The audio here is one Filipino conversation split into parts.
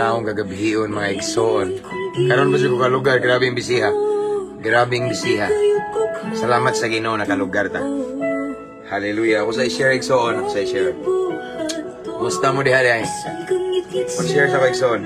nga akong gagabihion mga igsoon. Karon ba ko kalugar, grabing bisiha. Grabing bisiha. Salamat sa Ginoo nakalugar ta. Hallelujah. Ako sa i-share igsoon, ako sa i-share. Musta mo diha ay? Mag-share sa igsoon.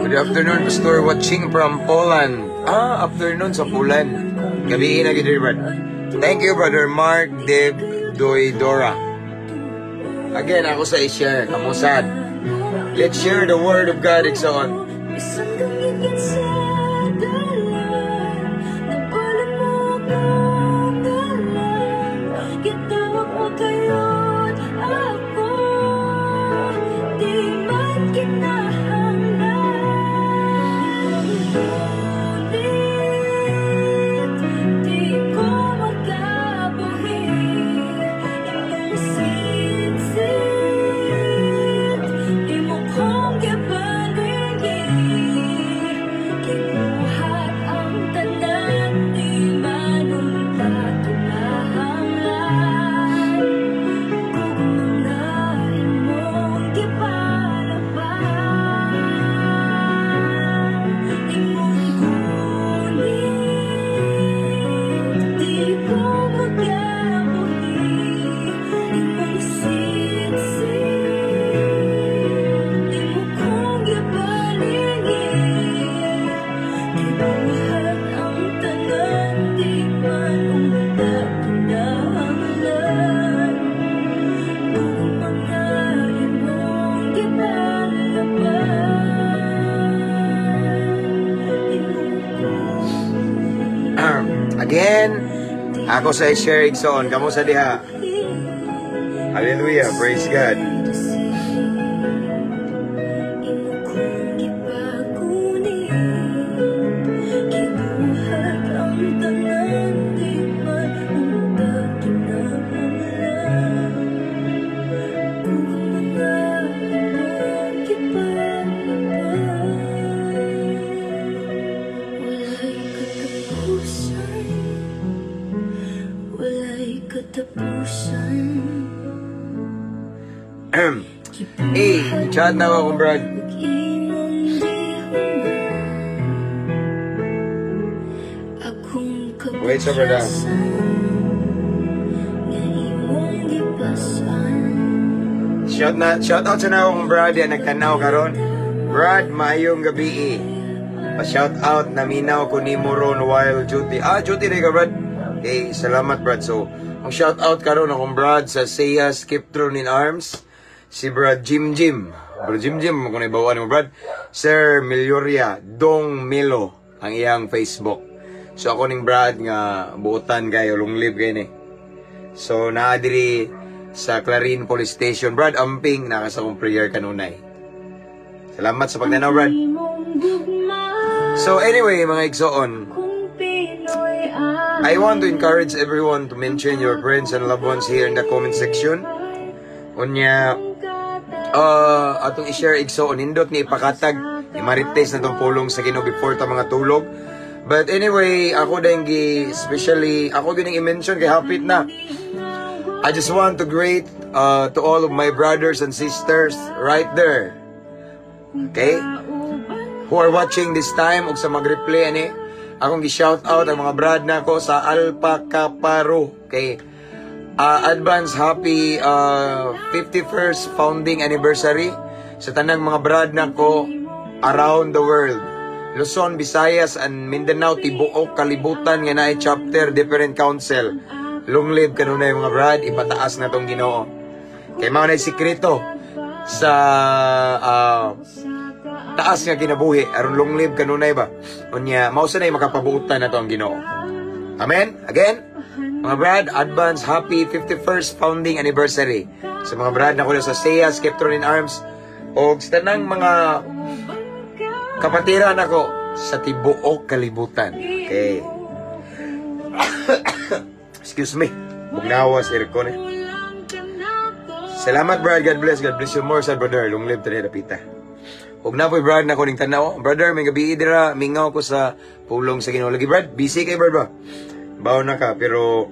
Good afternoon, Pastor. Watching from Poland. Afternoon sa Poland. Gabi na gid, Brad. Thank you, Brother Mark Deb Doidora. Again, ako sa i-share. Kamusad. Let's share the Word of God. Igsoon. Again, ako sa i-share igsoon. Kamu sa diha. Hallelujah. Praise God. Hey, chat na ako, Brad. Wait, so brother. Shout out sa na akong Brad yan, nagtanaw karon. Brad, maayong gabi pa-shout out na minaw ko ni Moron while duty. Duty rin ka, Brad. Okay, salamat, Brad. So, ang shout out karon akong Brad sa Seiya Skiptron in Arms. Si Brad Jim. Brad Jim, kung naibawa mo, Brad. Sir Melioria Dong Melo, ang iyang Facebook. So, ako ning Brad nga buutan kayo, long live kayo ni. So, naadiri sa Clarin Police Station. Brad, amping, nakas akong prayer kanunay. Salamat sa pagnanaw, Brad. So, anyway, mga igsoon, I want to encourage everyone to mention your friends and loved ones here in the comment section. Unya, atong i-share igsoon, nindot ni ipakatag, i-marites na itong pulong sa Ginoo before ta mga tulog. But anyway, ako din especially, ako din i-mention kay hapit na. I just want to greet to all of my brothers and sisters right there. Okay? Who are watching this time, ug sa mag-replay ani, akong gi-shout out ang mga brad na ko sa Alpha Kaparo. Okay? Advance happy 51st founding anniversary sa tanang mga brad na ko around the world. Luzon, Visayas, and Mindanao, tibuok, kalibutan nga naay chapter, different council. Long live kanunay mga brad, ipataas na tong Ginoo. Kay mga na sikreto sa taas nga kinabuhi aron long live kanunay ba. Unya mao sa nay makapabuutan nato ang Ginoo. Amen. Again, mga brad, advance happy 51st founding anniversary sa mga brad na ko sa SEA, Skeptron in Arms o sa tanang mga kapatiran ako sa tibuok kalibutan. Okay. Excuse me. Bugnawas aircon eh. Salamat brad, God bless you more sa brother. Long live today dapita. Ug na po'y brad na ko ning tanaw. Brother, may gabi dira mingaw ko sa pulong sa Ginoo. Lagi brad, busy kay brad ba? Bawo na ka pero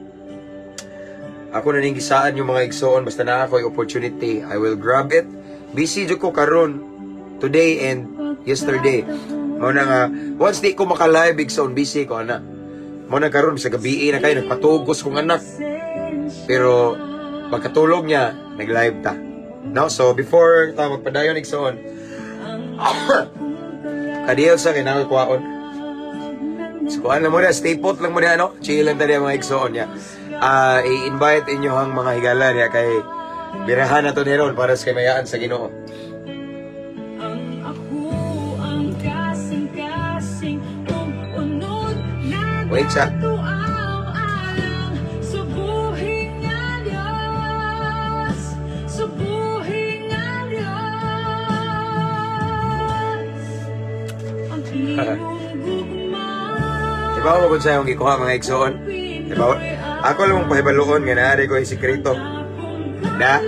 ako na ning gisaan yung mga igsoon basta na ako yung opportunity, I will grab it. Busy jud ko karon today and yesterday. Mao na nga once di ko maka-live igsoon busy ko ana. Mao na karon sa gabi na kay nagpatugos kong anak. Pero pagkatulog niya, nag-live ta. No, so before ta magpadayon igsoon. Kadiyel sa kinahanglan kuwaon. So kuan lang mo na, stay put lang mo na ano. Chill lang tadi mga igsoon niya. I-invite inyo ang mga higala niya kay birahan na to ni Ron para sa kamayaan sa Ginoo. Wait siya. Diba mo kung sa'yo gikuha mga igsoon? Diba? Ako lang mong pahibaloon nga naari ko yung sikreto. Na?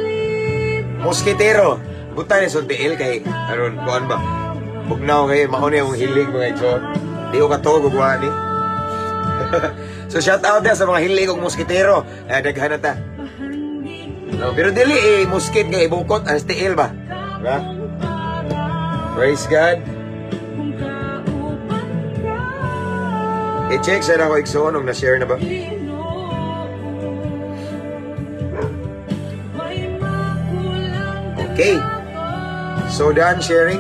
Moskitero. Buta ni Sontiil kay aron kuan ba? Bugnaw kay mauna yung hilig mga igsoon. Di ko katog gugwa ni. So shout out na sa mga hilig og moskitero. Daghan na ta. No, pero dili moskit nga ibukot ang Sontiil ba? Diba? Praise God. I-check sa ako igsoon og na-share na ba? Okay. So done sharing.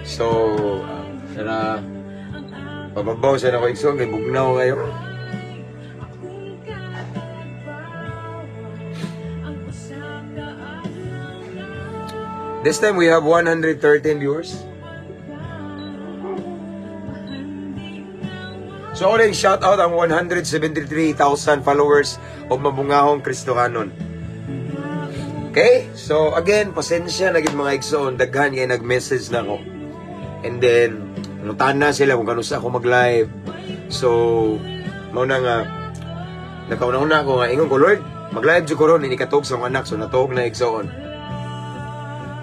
So sana pababaw sa ako igsoon kay bugnaw kayo. This time we have 113 viewers. So uling shout out ang 173,000 followers of Mabungahong Kristohanon. Okay? So again, pasensya na gid mga igsoon, daghan kay nag-message na ako. And then nutan na sila kung kanusa ako mag-live. So mao na nga nakauna ako nga ingon ko, Lord, mag-live jud ko ron ini katog sa mga anak, so natog na igsoon.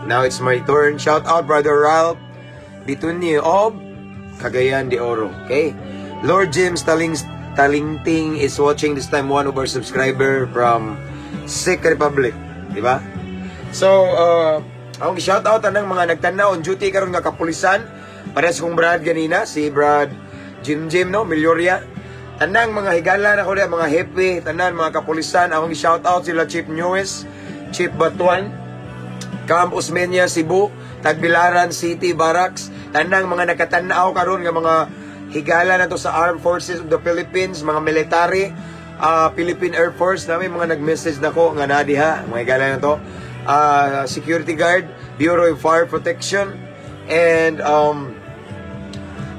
Now it's my turn. Shout out Brother Ralph Bitunyo of Cagayan de Oro. Okay? Lord James Talingting is watching this time, one of our subscriber from Czech Republic. Diba? So, akong shout out anang mga nagtanaw on duty karon nga kapulisan. Pares kong Brad ganina, si Brad Jim, no? Milyoria. Tanang mga higala na ko na, mga hepe, tanan mga kapulisan. Akong shout out sila Chief Newes, Chief Batuan, Camp Osmeña, Cebu, Tagbilaran City, Barracks, tanang mga nakatanaw karon nga mga higala na to sa Armed Forces of the Philippines, mga military, Philippine Air Force, namin mga nag-message na ko nga nadiha, mga higala na to, Security Guard, Bureau of Fire Protection, and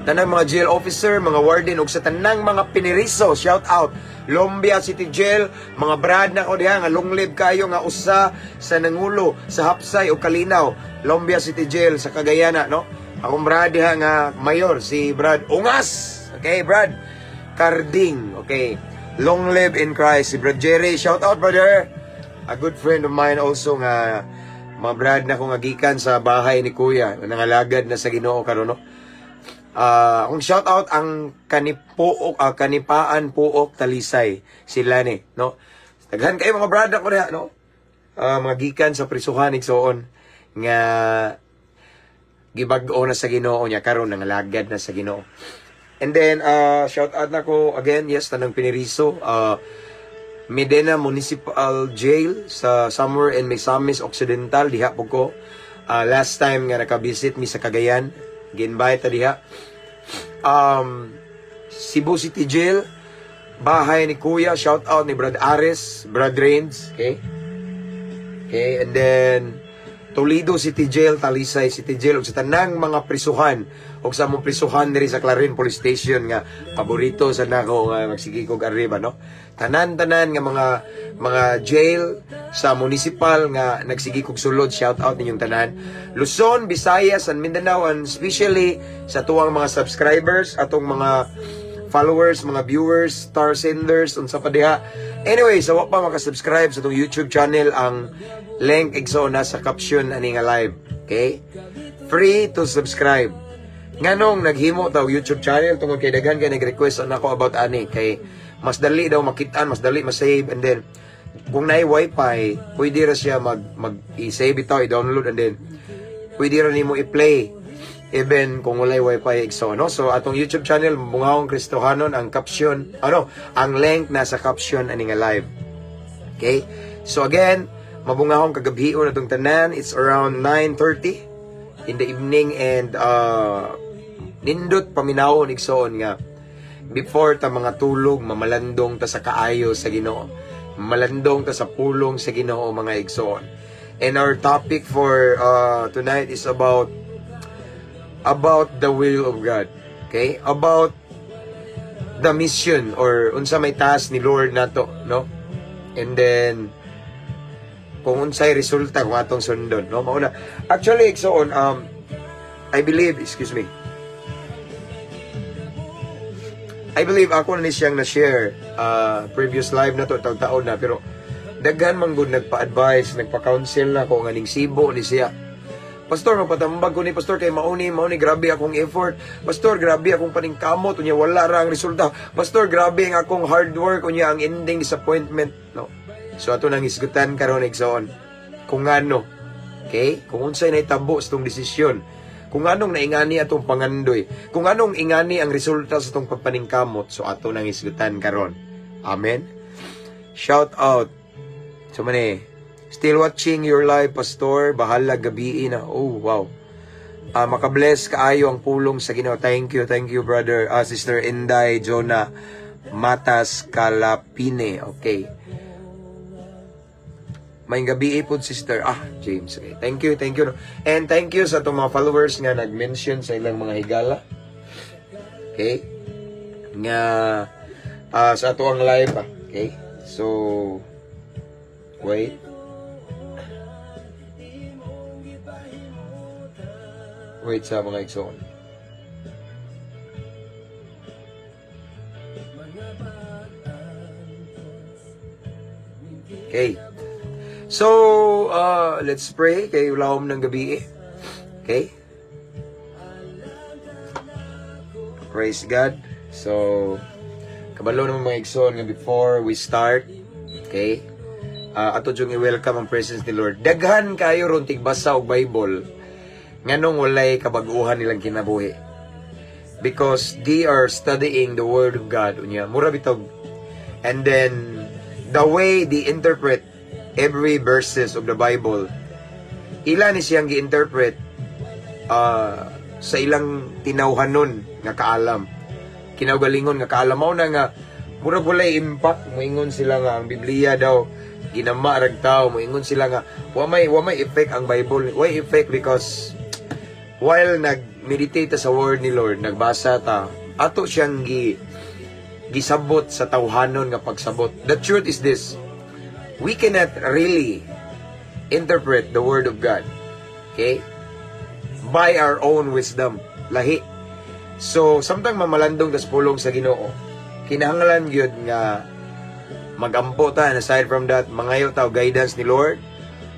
tanang mga jail officer, mga warden, ug sa tanang mga piniriso, shout out, Lombia City Jail, mga brad na ko diha nga long live kayo nga usa sa Nangulo, sa Hapsay o Kalinaw, Lombia City Jail sa Cagayan, no? Akong brad diha nga mayor, si Brad Ungas. Okay, Brad Carding. Okay. Long live in Christ. Si Brad Jerry, shout out brother. A good friend of mine also nga mga brad na ko nga gikan sa bahay ni Kuya, nangalagad na sa Ginoo karon, no? Kung shout out ang Kanipaan Puok Talisay, sila ni, no? Daghan kayo mga brada ko na, no? Mga gikan sa prisuhan igsoon nga gibag-o na sa Ginoo niya karon nangalagad na sa Ginoo. And then shout out na ko again, yes, tanang piniriso, Medina Municipal Jail sa somewhere in Misamis Occidental, diha po ko. Last time nga nakabisit mi sa Cagayan, ginbay ta diha. Cebu City Jail, bahay ni Kuya, shout out ni Brad Ares, Brad Rains, okay? Okay, and then Toledo City Jail, Talisay City Jail, ug sa tanang mga prisuhan, ug sa mong prisuhan diri sa Clarin Police Station nga paborito sa nako nga magsigi kog arriba, no? Tanan-tanan nga mga jail sa municipal nga nagsigi kog sulod, shout out ninyong tanan. Luzon, Visayas, and Mindanao, and especially sa tuwang mga subscribers, atong mga followers, mga viewers, star senders, unsa pa diha. Anyway, sa wa pa maka-subscribe sa itong YouTube channel, ang link igso nasa caption ani nga live. Okay? Free to subscribe. Nganong naghimo taw YouTube channel tungod kay daghan kay nag-request nako about ani kay mas dali daw makitaan, mas dali ma-save, and then kung naay wifi, pwede ra siya mag-i-save ito, i-download, and then pwede ra nimo i-play even kung walay wifi igso, no? So atong YouTube channel Bungahong Kristohanon, ang caption, ang link nasa caption ani nga live. Okay? So again, mabungahong kagabion atong tanan. It's around 9:30 in the evening, and nindot paminawon igsoon nga before ta mga tulog, mamalandong ta sa kaayo sa Ginoo, mamalandong ta sa pulong sa Ginoo, mga igsoon. And our topic for tonight is about the will of God. Okay? About the mission, or unsa may task ni Lord nato, no? And then kung unsay resulta kung atong sundon, no? Mauna, actually igsoon, I believe ako na siyang na-share previous live na to, taon na, pero daghan man gud nagpa-advise, nagpa-counsel na ko nganing sibo ni siya. Pastor, magpatambag ko ni Pastor kay mauni, grabe akong effort. Pastor, grabe akong paningkamot, unya wala ra ang resulta. Pastor, grabe ang akong hard work, unya ang ending disappointment, no? So ato nang isgutan karon igsoon kung ano, okay? Kung unsay nahitabo sa tong desisyon, kung anong naingani atong pangandoy, kung anong ingani ang resulta sa tong pagpaningkamot, so ato nang isgutan karon. Amen. Shout out. So mani, still watching your live, Pastor. Bahala gabi na. Oh, wow. Makabless kaayo ang pulong sa Ginoo. Thank you, brother. Sister Inday Jonah Matas Calapine. Okay. May gabi po, sister. James. Okay. Thank you. And thank you sa itong mga followers nga nag-mention sa ilang mga higala. Okay. Nga sa ito ang live. Okay. So, wait sa mga igsoon. Okay. So, let's pray kay ulahom ng gabi. Okay? Praise God. So, kabalo ng mga igsoon nga before we start, okay? Ato yung i-welcome ang presence ni Lord. Daghan kayo ron tigbasa og Bible nganong walay kabag-uhan nilang kinabuhi. Because they are studying the Word of God. Unya, mura bitog. And then, the way they interpret every verses of the Bible, ila ni siyang gi-interpret sa ilang tinawhanon nga kaalam. Kinaugalingon nga kaalam. Mao na nga, mura walay impact. Moingon sila nga ang Biblia daw ginama rag tao. Moingon sila nga wa may effect ang Bible. Why effect? Because while nag-meditate sa word ni Lord, nagbasa ta, ato siyang gisabot sa tawhanon nga pagsabot. The truth is this: we cannot really interpret the word of God, okay, by our own wisdom. Lahi. So, samtang mamalandong tas pulong sa Ginoo, kinahanglan gyud nga magampo ta, and aside from that, mangayo ta guidance ni Lord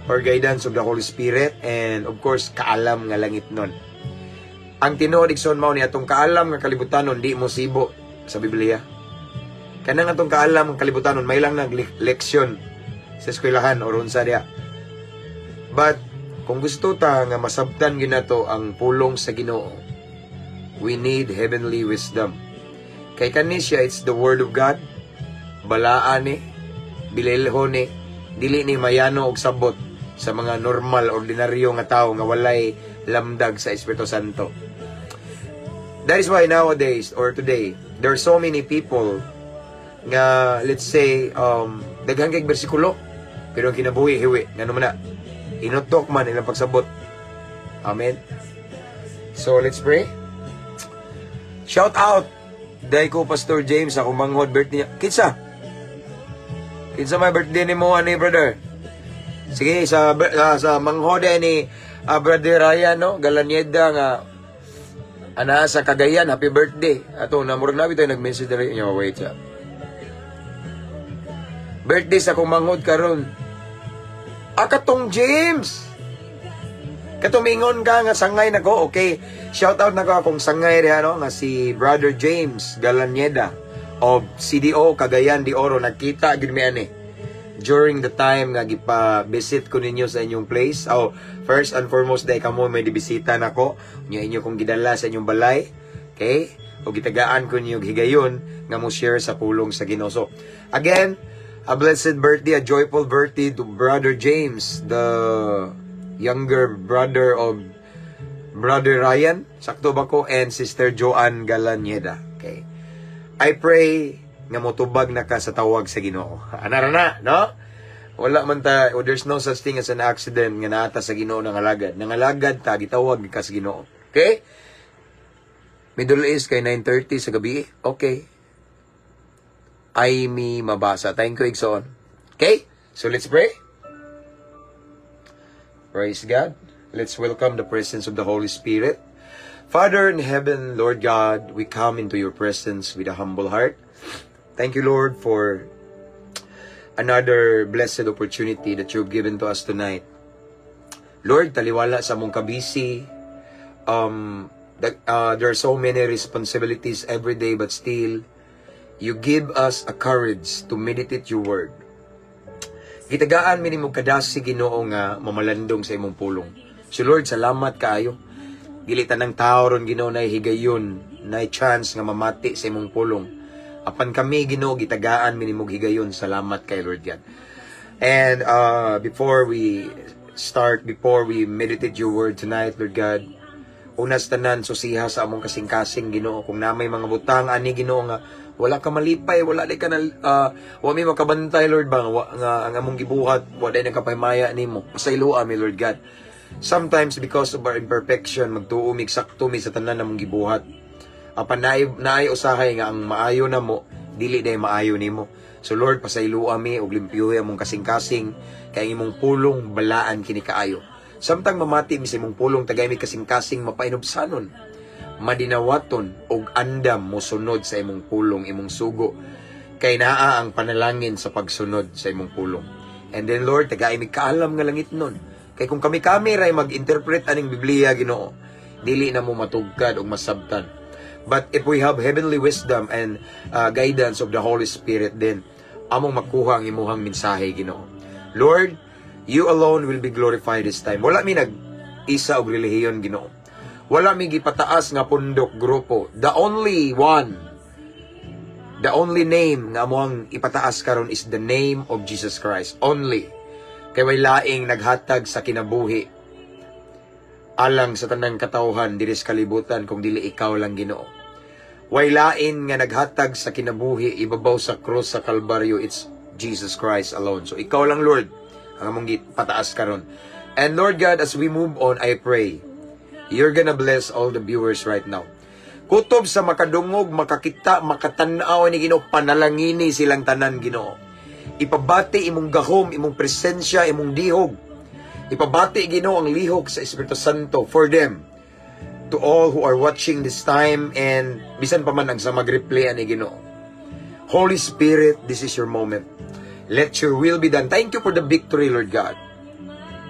or guidance of the Holy Spirit, and of course kaalam nga langit nun. Ang tinuod igsoon mao ni atong kaalam nga kalibutanon di mo sibo sa Biblia. Kanang atong kaalam nga kalibutanon may lang leksyon sa eskwelahan o unsa diha. But kung gusto ta nga masabtan gyud nato ang pulong sa Ginoo, we need heavenly wisdom. Kay kani siya, it's the Word of God. Balaan ni, bililhon ni, dili ni mayano og sabot sa mga normal, ordinaryo nga tao nga walay lamdag sa Espiritu Santo. That is why nowadays, or today, there are so many people nga, let's say, daghang kay bersikulo, Pero ang kinabuhi, hiwi. Nga naman na. Inutok man ilang pagsabot. Amen. So, let's pray. Shout out! Dahil ko, Pastor James, ako manghod birthday niya. Kinsa may birthday ni mo, ani, brother? Sige, sa manghod ni Brother Ryan, no? Galanyeda nga, ana sa Cagayan, happy birthday. Ato, namurag nabi tayo nag-message na rin. Wait, siya. Birthday sa kumanghod karon. Katong James! Katumingon ka nga sangay na ko, okay? Shout out na ko akong sangay rin, ano? Nga si Brother James Galanyeda of CDO Cagayan de Oro. Nagkita, ginmian during the time nga gipa-visit ko ninyo sa inyong place. First and foremost, dahil kamo may dibisita na ko. Inyo kong gidala sa inyong balay. Okay? O gitagaan ko ninyo higayon nga mo share sa pulong sa Ginoo. So, again, a blessed birthday, a joyful birthday to Brother James, the younger brother of Brother Ryan, sakto ba ko, and Sister Joanne Galanyeda. Okay? I pray nga motubag na ka sa tawag sa Ginoo. Anara na, no? Wala man ta, there's no such thing as an accident nga naata sa Ginoo ng alagad. Nang alagad ta, gitawag ka sa Ginoo. Okay? Middle East kay 9:30 sa gabi. Okay. Ay mi mabasa. Thank you, Igsoon. Okay? So let's pray. Praise God. Let's welcome the presence of the Holy Spirit. Father in heaven, Lord God, we come into your presence with a humble heart. Thank you, Lord, for another blessed opportunity that you've given to us tonight. Lord, taliwala sa mong kabisi. There are so many responsibilities every day, but still, you give us a courage to meditate your word. Gitagaan mi nimo kadasi Ginoo nga mamalandong sa imong pulong. So Lord, salamat kaayo. Gilitan ng tao ron Ginoo na higayon, na chance nga mamati sa imong pulong. Apan kami Ginoo gitagaan mi nimo higayon. Salamat kay Lord God. And before we meditate your word tonight, Lord God, unas tanan susiha sa among kasing-kasing Ginoo. Kung na may mga butang ani Ginoo nga wala ka malipay, wala di ka na wa mi makabantay Lord bang nga ang among gibuhat wa di nakapahimaya nimo. Pasayloa mi Lord God. Sometimes because of our imperfection magtuo mi eksakto mi sa tanan namong gibuhat. Apan naay usahay nga ang maayo namo dili day maayo nimo. So Lord, pasayloa mi og limpyuhi among kasing-kasing kay imong pulong balaan kini kaayo. Samtang mamati mi sa imong pulong tagay mi kasing-kasing mapainobsanon, madinawaton og andam mo sunod sa imong pulong, imong sugo. Kay naa ang panalangin sa pagsunod sa imong pulong. And then Lord, tagay mi kaalam nga langit nun. Kay kung kami ray mag-interpret aning Biblia Ginoo, dili na mo matugkad og masabtan. But if we have heavenly wisdom and guidance of the Holy Spirit, then among makuha ang imuhang mensahe Ginoo. Lord, you alone will be glorified this time. Wala mi nag-isa og relihiyon Ginoo. Wala mi gipataas nga pundok grupo. The only name nga amoang ipataas karon is the name of Jesus Christ. Only. Kay way laing naghatag sa kinabuhi alang sa tanang katawhan diri sa kalibutan kung dili ikaw lang Ginoo. Way lain nga naghatag sa kinabuhi ibabaw sa krus sa Kalbaryo, it's Jesus Christ alone. So ikaw lang Lord ang among gipataas karon. And Lord God, as we move on, I pray you're gonna bless all the viewers right now. Kutob sa makadungog, makakita, makatanaw ni Ginoo, panalangini silang tanan Ginoo. Ipabati imong gahom, imong presensya, imong dihog. Ipabati Ginoo ang lihok sa Espiritu Santo for them. To all who are watching this time and bisan pa man ang sa mag-replay ani Ginoo. Holy Spirit, this is your moment. Let your will be done. Thank you for the victory, Lord God.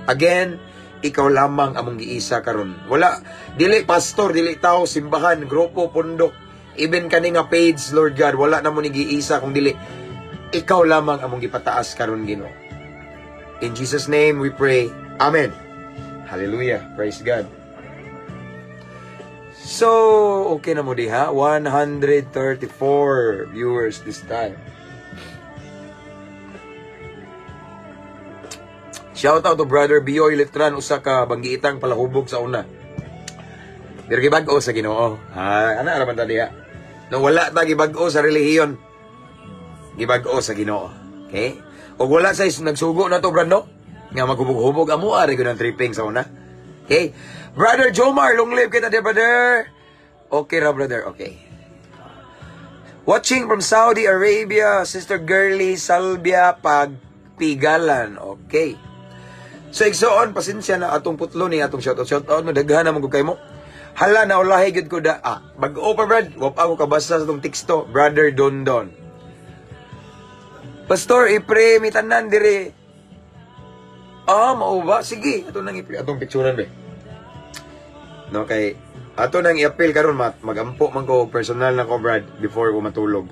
Again, ikaw lamang among giisa karon. Wala dili pastor, dili tao, simbahan, grupo, pundok, even kani nga page, Lord God, wala na mo ni giisa kung dili ikaw lamang among gipataas karon Ginoo. In Jesus name we pray. Amen. Hallelujah. Praise God. So, okay na mo diha, 134 viewers this time. Shout out to Brother Bioy Letran, usa ka banggiitang palahubog sa una. Pero gibag-o sa Ginoo. Ana ra man ta diha. No wala ta gibag-o sa relihiyon. Gibag-o sa Ginoo. Okay? O wala sa nagsugo na to, Brad, no? Nga maghubog-hubog amo, ari ko ng tripping sa una. Okay? Brother Jomar, long live kita, dear brother. Okay ra, brother, okay. Watching from Saudi Arabia, Sister Girly Salvia Pagpigalan. Okay. So, igsoon, pasensya na atong putlo ni atong shoutout, no, daghan naman ko kayo mo. Hala, naulahi gid ko da. Mag-o pa, Brad. Wap ako kabasa sa itong teksto. Brother Dondon. Pastor, ipre, mitanan dire. Mao ba? Sige, ato nang ipre. Atong picturean, be. No, kay, ato nang i-appeal karon magampo man ko personal na ko, Brad, before ko matulog.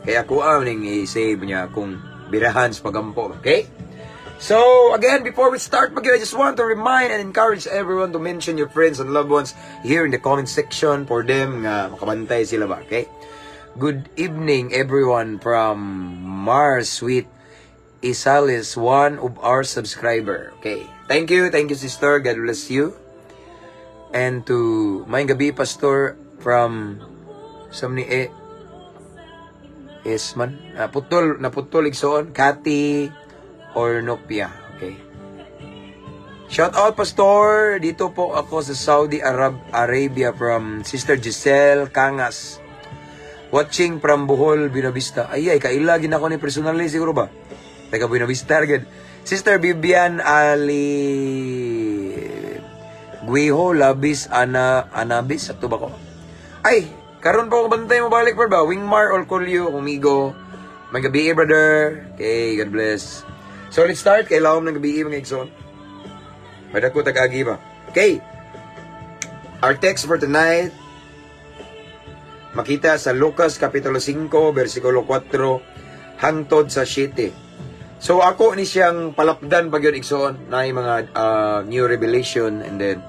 Kaya ako ning i-save niya kung birahan sa pagampo, okay? So, again, before we start, I just want to remind and encourage everyone to mention your friends and loved ones here in the comment section for them nga makabantay sila ba, okay? Good evening, everyone from Mars Sweet Isalis, one of our subscriber, okay? Thank you, sister. God bless you. And to Mayang Gabi, Pastor, from Samni Esman, naputol igsoon, Kati Ornopia, okay. Shout out, Pastor. Dito po ako sa Saudi Arabia from Sister Giselle Kangas. Watching from Bohol, Buenavista. Ay, kailagin ako ni personally siguro ba? Taga Buenavista, agad. Sister Bibian Ali Guiho Labis Anabis, sakto ba ko? Ay, karon pa ako bantay mo balik pa ba? Wingmar Olcolio, Umigo. May gabi, brother. Okay, God bless. So, let's start. Kailangan ng gabi, mga igsoon. Pada ko tag-agi ba? Okay. Our text for tonight, makita sa Lucas Kapitulo 5, versikulo 4, hangtod sa 7. So, ako ni siyang palapdan pag yun, igsoon, na yung mga new revelation, and then,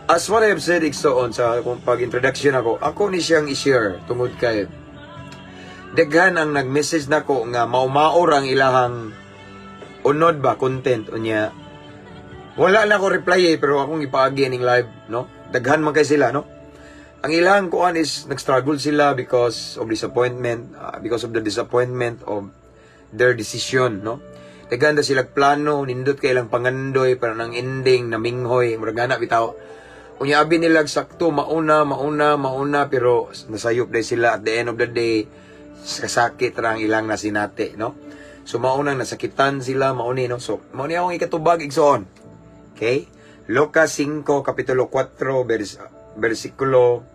as what I have said, igsoon, sa pag-introduction ako ni siyang i-share, tungod kay, daghan ang nag-message na ko nga maumaor ang ilahang unod ba, content, unya. Wala na ako reply pero akong ipaagi ning live, no? Daghan man kay sila, no? Ang ilang kuan is nag-struggle sila because of disappointment, because of the disappointment of their decision, no? Daghan na sila plano, nindot kay ilang pangandoy para nang ending na minghoy, murag ana bitaw. Unya abi nila sakto mauna pero nasayop day sila at the end of the day sakit ra ang ilang nasinati, no? So maunang nasakitan sila mauni, no? So mauni akong ikatubag igsoon. Okay? Lucas 5 kapitulo 4 versikulo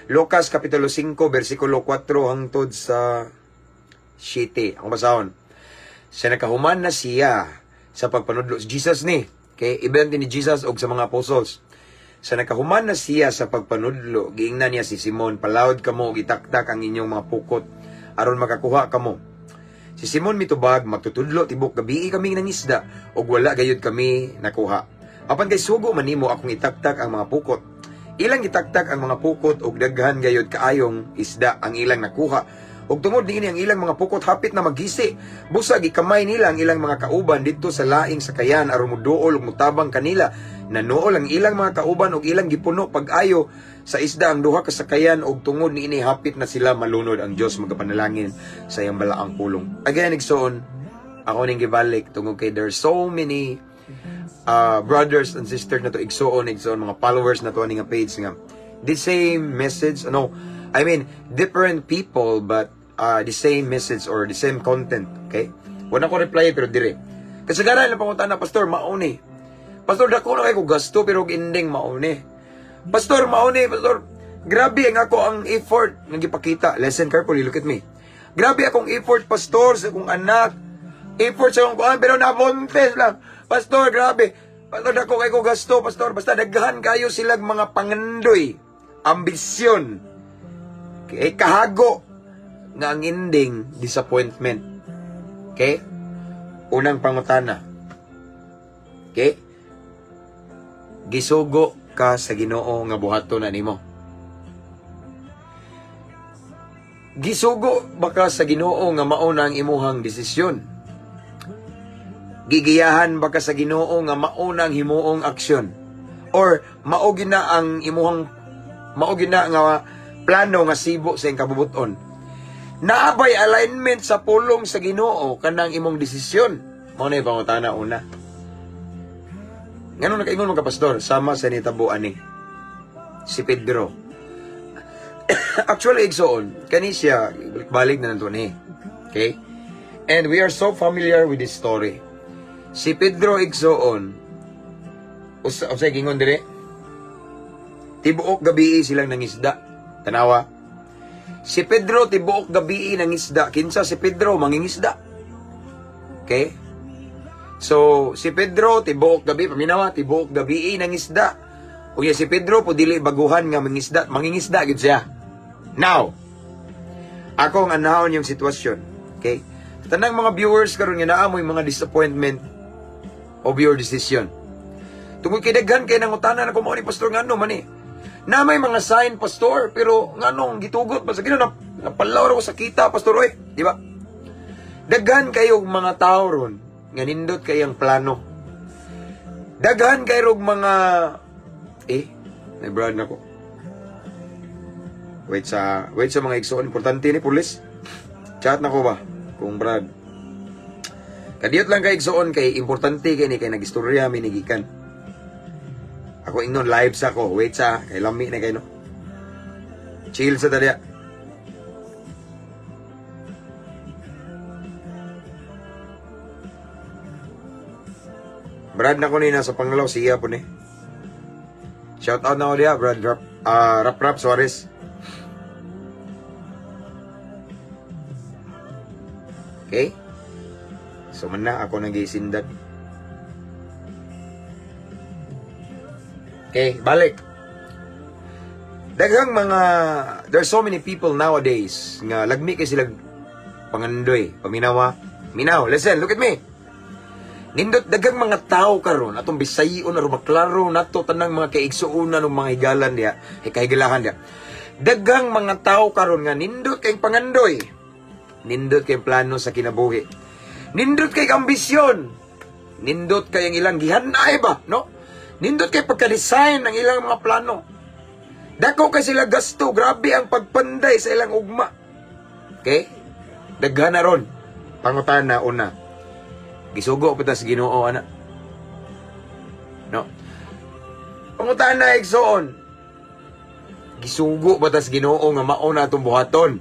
Lucas kapitulo 5 versikulo 4 hangtod sa 7. Ang basahon. Sa nakahuman na siya sa pagpanudlo si Jesus ni. Okay? Event ni Jesus og sa mga apostles. Sa nakahuman na siya sa pagpanudlo, giingnan niya si Simon, palawod kamo og itaktak ang inyong mga pukot aron makakuha kamo. Si Simon mitubag, magtutudlo tibok gabi kami ng isda og wala gayud kami nakuha. Apan kay sugo man nimo akong itaktak ang mga pukot. Ilang itaktak ang mga pukot og daghan gayud kaayong isda ang ilang nakuha. Og tungod diini ang ilang mga pukot hapit na magisi. Busa gikamay nila ang ilang mga kauban didto sa laing sakayan aron muduol ug mutabang kanila. Nanuol ang ilang mga kauban og ilang gipuno pag-ayo sa isda ang duha ka sakayan og tungod niini hapit na sila malunod ang Dios magapanalangin sa iyang balaang pulong. Again, igsoon, ako ning gibalik tungod kay there's so many brothers and sisters na to igsoon mga followers na to ani nga page nga the same message, different people but the same message or the same content, okay? Wala ko reply pero dire. Kasagaran lang pangunta na, Pastor, mauni. Pastor, dako na kayo gasto pero ending mauni. Pastor, mauni, Pastor. Grabe ang ako ang effort nga gipakita. Listen carefully, look at me. Grabe akong effort, Pastor, sa akong anak. Effort sa akong kuan pero nabontes lang. Pastor, grabe. Pastor, dako kayo gasto, Pastor. Basta daghan kayo silang mga pangandoy, ambisyon, okay? Kahago nga ang ending disappointment. Okay? Unang pangutana. Okay? Gisugo ka sa Ginoo nga buhaton na nimo. Gisugo baka sa Ginoo nga mao na ang imuhang desisyon. Gigiyahan baka sa Ginoo nga mao na ang himuong aksyon. Or mao gina ang imuhang mao gina nga plano nga sibo sa iyang kabubuton. Naabay alignment sa pulong sa Ginoo kanang imong desisyon. Mao na pangutana una. Ngano nakaingon mga pastor sama sa nitabuan ni si Pedro. Actually, igsoon, kani siya, balik na nanto ni. Okay? And we are so familiar with this story. Si Pedro igsoon, usay gingon dire, tibuok gabi silang nangisda. Tanawa. Si Pedro tibuok gabi nangisda. Kinsa si Pedro mangingisda. Okay? So, si Pedro tibuok gabi, paminawa, tibuok gabi nangisda. Unya si Pedro po dili baguhan nga mangingisda gid siya. Now, ako ang anahon yung sitwasyon. Okay? Tanang mga viewers karon nga naamoy mga disappointment of your decision. Tungod kay daghan kay nangutana na kumo ni pastor ngano man eh. Na may mga sign pastor pero nganong gitugot pa sa gino napalaw ra ko sa kita pastor oy, di ba? Daghan kayo mga tao ron nga nindot kayang plano. Daghan kayo mga may brad na ko. Wait sa mga igsoon, importante ni pulis. Chat na ko ba? Kung brad. Kadiyot lang kay igsoon kay importante kay ni kay nagistorya minigikan. Ako ingnon live sa ko. Wait sa kay lami na kay no. Chill sa tadya. Brad na ko ni nasa Pangalaw siya po ni. Shout out na ko diya, Brad Rap Suarez. Okay? So man na ako nag-isindan. Okay, balik. Daghang there's so many people nowadays nga lagmi kay sila pangandoy, paminawa. Minaw, listen, look at me. Nindot daghang mga tao karon atong bisayon aron maklaro nato tanang mga kaigsuonan ng mga higalan diya, kahigalahan diya. Daghang mga tao karon nga nindot kay pangandoy. Nindot kay plano sa kinabuhi. Nindot kay ambisyon. Nindot kay ang ilang gihanay ba, no? Nindot kay pagka-design ng ilang mga plano. Dako kay sila gasto, grabe ang pagpanday sa ilang ugma. Okay? Daghan na ron. Pangutana una. Gisugo pa tas Ginoo ana. No. Pangutana igsoon. Gisugo pa tas Ginoo nga mao na atong buhaton.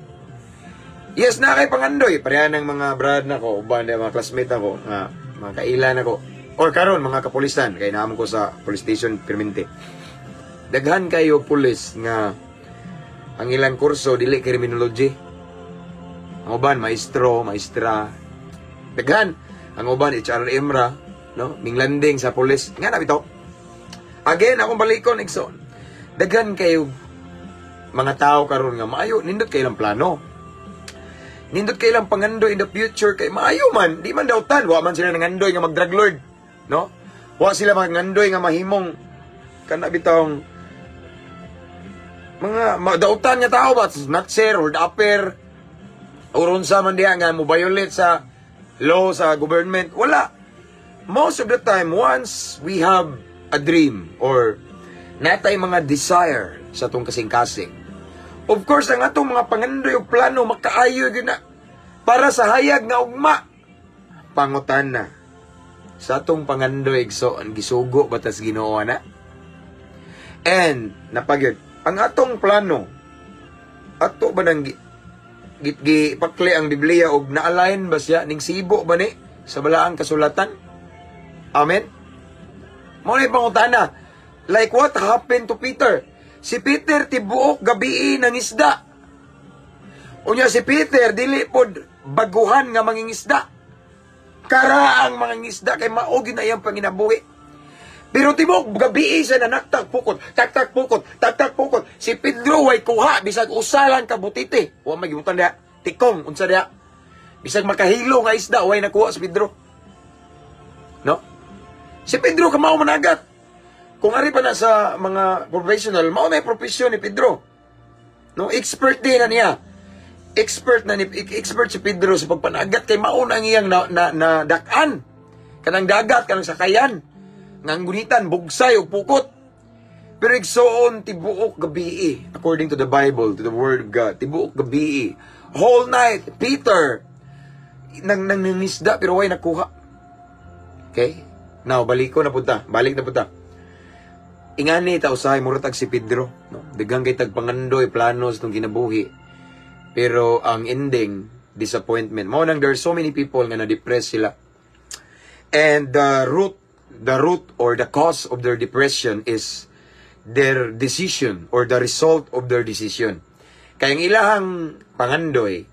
Yes na kay pangandoy, pareha ng mga brad nako, uban mga classmate nako, mga kailan nako. Or karon mga kapulisan kay naamon ko sa police station Permente. Daghan kayo pulis nga ang ilang kurso dili criminology. Ang uban maestro, maestra. Daghan ang uban HRM ra, no? Minglanding sa pulis. Nga na bitaw. Again, akong balikon igsoon. Daghan kayo mga tao karon nga maayo nindot kay ilang plano. Nindot kay ilang pangandoy in the future kay maayo man, di man dautan, wa man sila nangandoy nga mag-drug lord. No? Wa sila magngandoy nga mahimong kana bitong mga dautan nga tao ba, natser or upper uron sa man diha nga mo violate sa law sa government. Wala. Most of the time, once we have a dream or natay mga desire sa atong kasing-kasing, of course, ang atong mga pangandoy o plano makaayo yun na para sa hayag nga ugma. Pangutan na. Sa atong pangandoy, so, ang gisugo batas Ginoo na. And, napagyod, ang atong plano, ato ba nang gipakli ang Biblia o na-align ba siya, ning sibo ba ni, sa balaang kasulatan? Amen? Muna yung pangutana, like what happened to Peter? Si Peter tibuok gabi ng isda. Unya si Peter dili pod baguhan nga mangingisda. Karaang mangingisda kay mao gyud na iyang panginabuhi. Pero tibuok gabi siya na naktak pukot, taktak pukot, taktak pukot. Si Pedro way kuha bisag usalan ka butiti. Wa magibutan dia tikong unsa dia. Bisag makahilo nga isda way nakuha si Pedro. No? Si Pedro kamao managat. Kung ari pa na sa mga professional, mao may profesyon ni Pedro. No, expert din na niya. Expert si Pedro sa pagpanagat kay mao na ang iyang na dakan. Kanang dagat, kanang sakayan, ngang gunitan, bugsay o pukot. Pero igsoon tibuok gabi, according to the Bible, to the Word of God, tibuok gabi, whole night, Peter, nangisda pero way nakuha. Okay? Now, balik na punta. Ingani ta usahay muratag si Pedro, no? Daghang kay tagpangandoy planos tong kinabuhi. Pero ang ending, disappointment. Mao nang there are so many people nga na-depress sila. And the root or the cause of their depression is their decision or the result of their decision. Kaya ang ilahang pangandoy,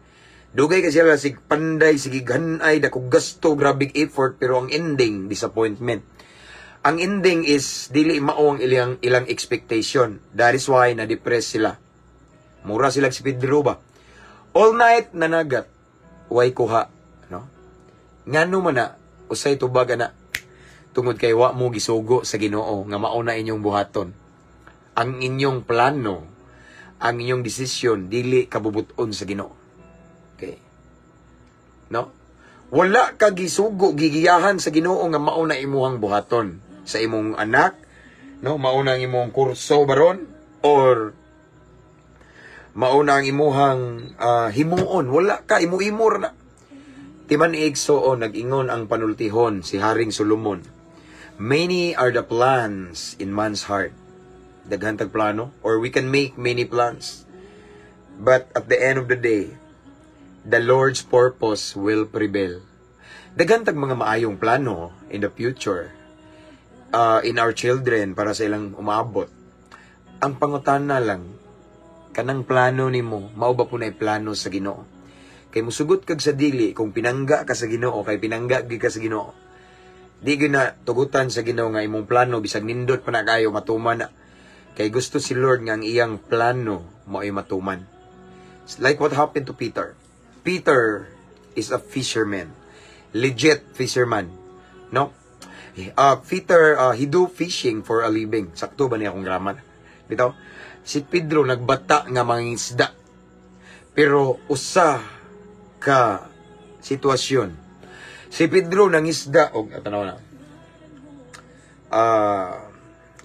dugay kasi sila sig panday, sige ganay, dako gasto, grabing effort, pero ang ending, disappointment. Ang ending is, dili mao ang ilang expectation. That is why na-depress sila. Mura sila si Pedro ba? All night nanagat, way kuha. No? Ngano man na, usay tubag na, tungod kay wa mo gisugo sa Ginoo, nga mao na inyong buhaton. Ang inyong plano, ang inyong desisyon, dili kabubuton sa Ginoo. Okay? No? Wala ka gisugo, gigiyahan sa Ginoo nga mao na imuhang buhaton. Sa imong anak, no, mauna ang imong kurso baron, or mauna ang imuhang himuon. Wala ka, imo-imor na. Timan igsoon, nag-ingon ang panultihon si Haring Solomon. Many are the plans in man's heart. Daghan tag plano, or we can make many plans. But at the end of the day, the Lord's purpose will prevail. Daghan tag mga maayong plano in the future. In our children, para sa ilang umabot. Ang pangutana lang, kanang plano nimo, mao ba po na plano sa Ginoo? Kay musugot kag sa dili, kung pinangga ka sa Ginoo, kay pinangga gid ka sa Ginoo. Di gina tugutan sa Ginoo nga imong plano, bisag nindot pa na kayo, matuman na. Kay gusto si Lord nga ang iyang plano, mao'y matuman. It's like what happened to Peter. Peter is a fisherman. Legit fisherman. No? Peter, he do fishing for a living. Sakto ba niya akong grammar? Bitaw, si Pedro nagbata nga mangingisda. Pero usa ka sitwasyon. Si Pedro nangisda og tanaw na.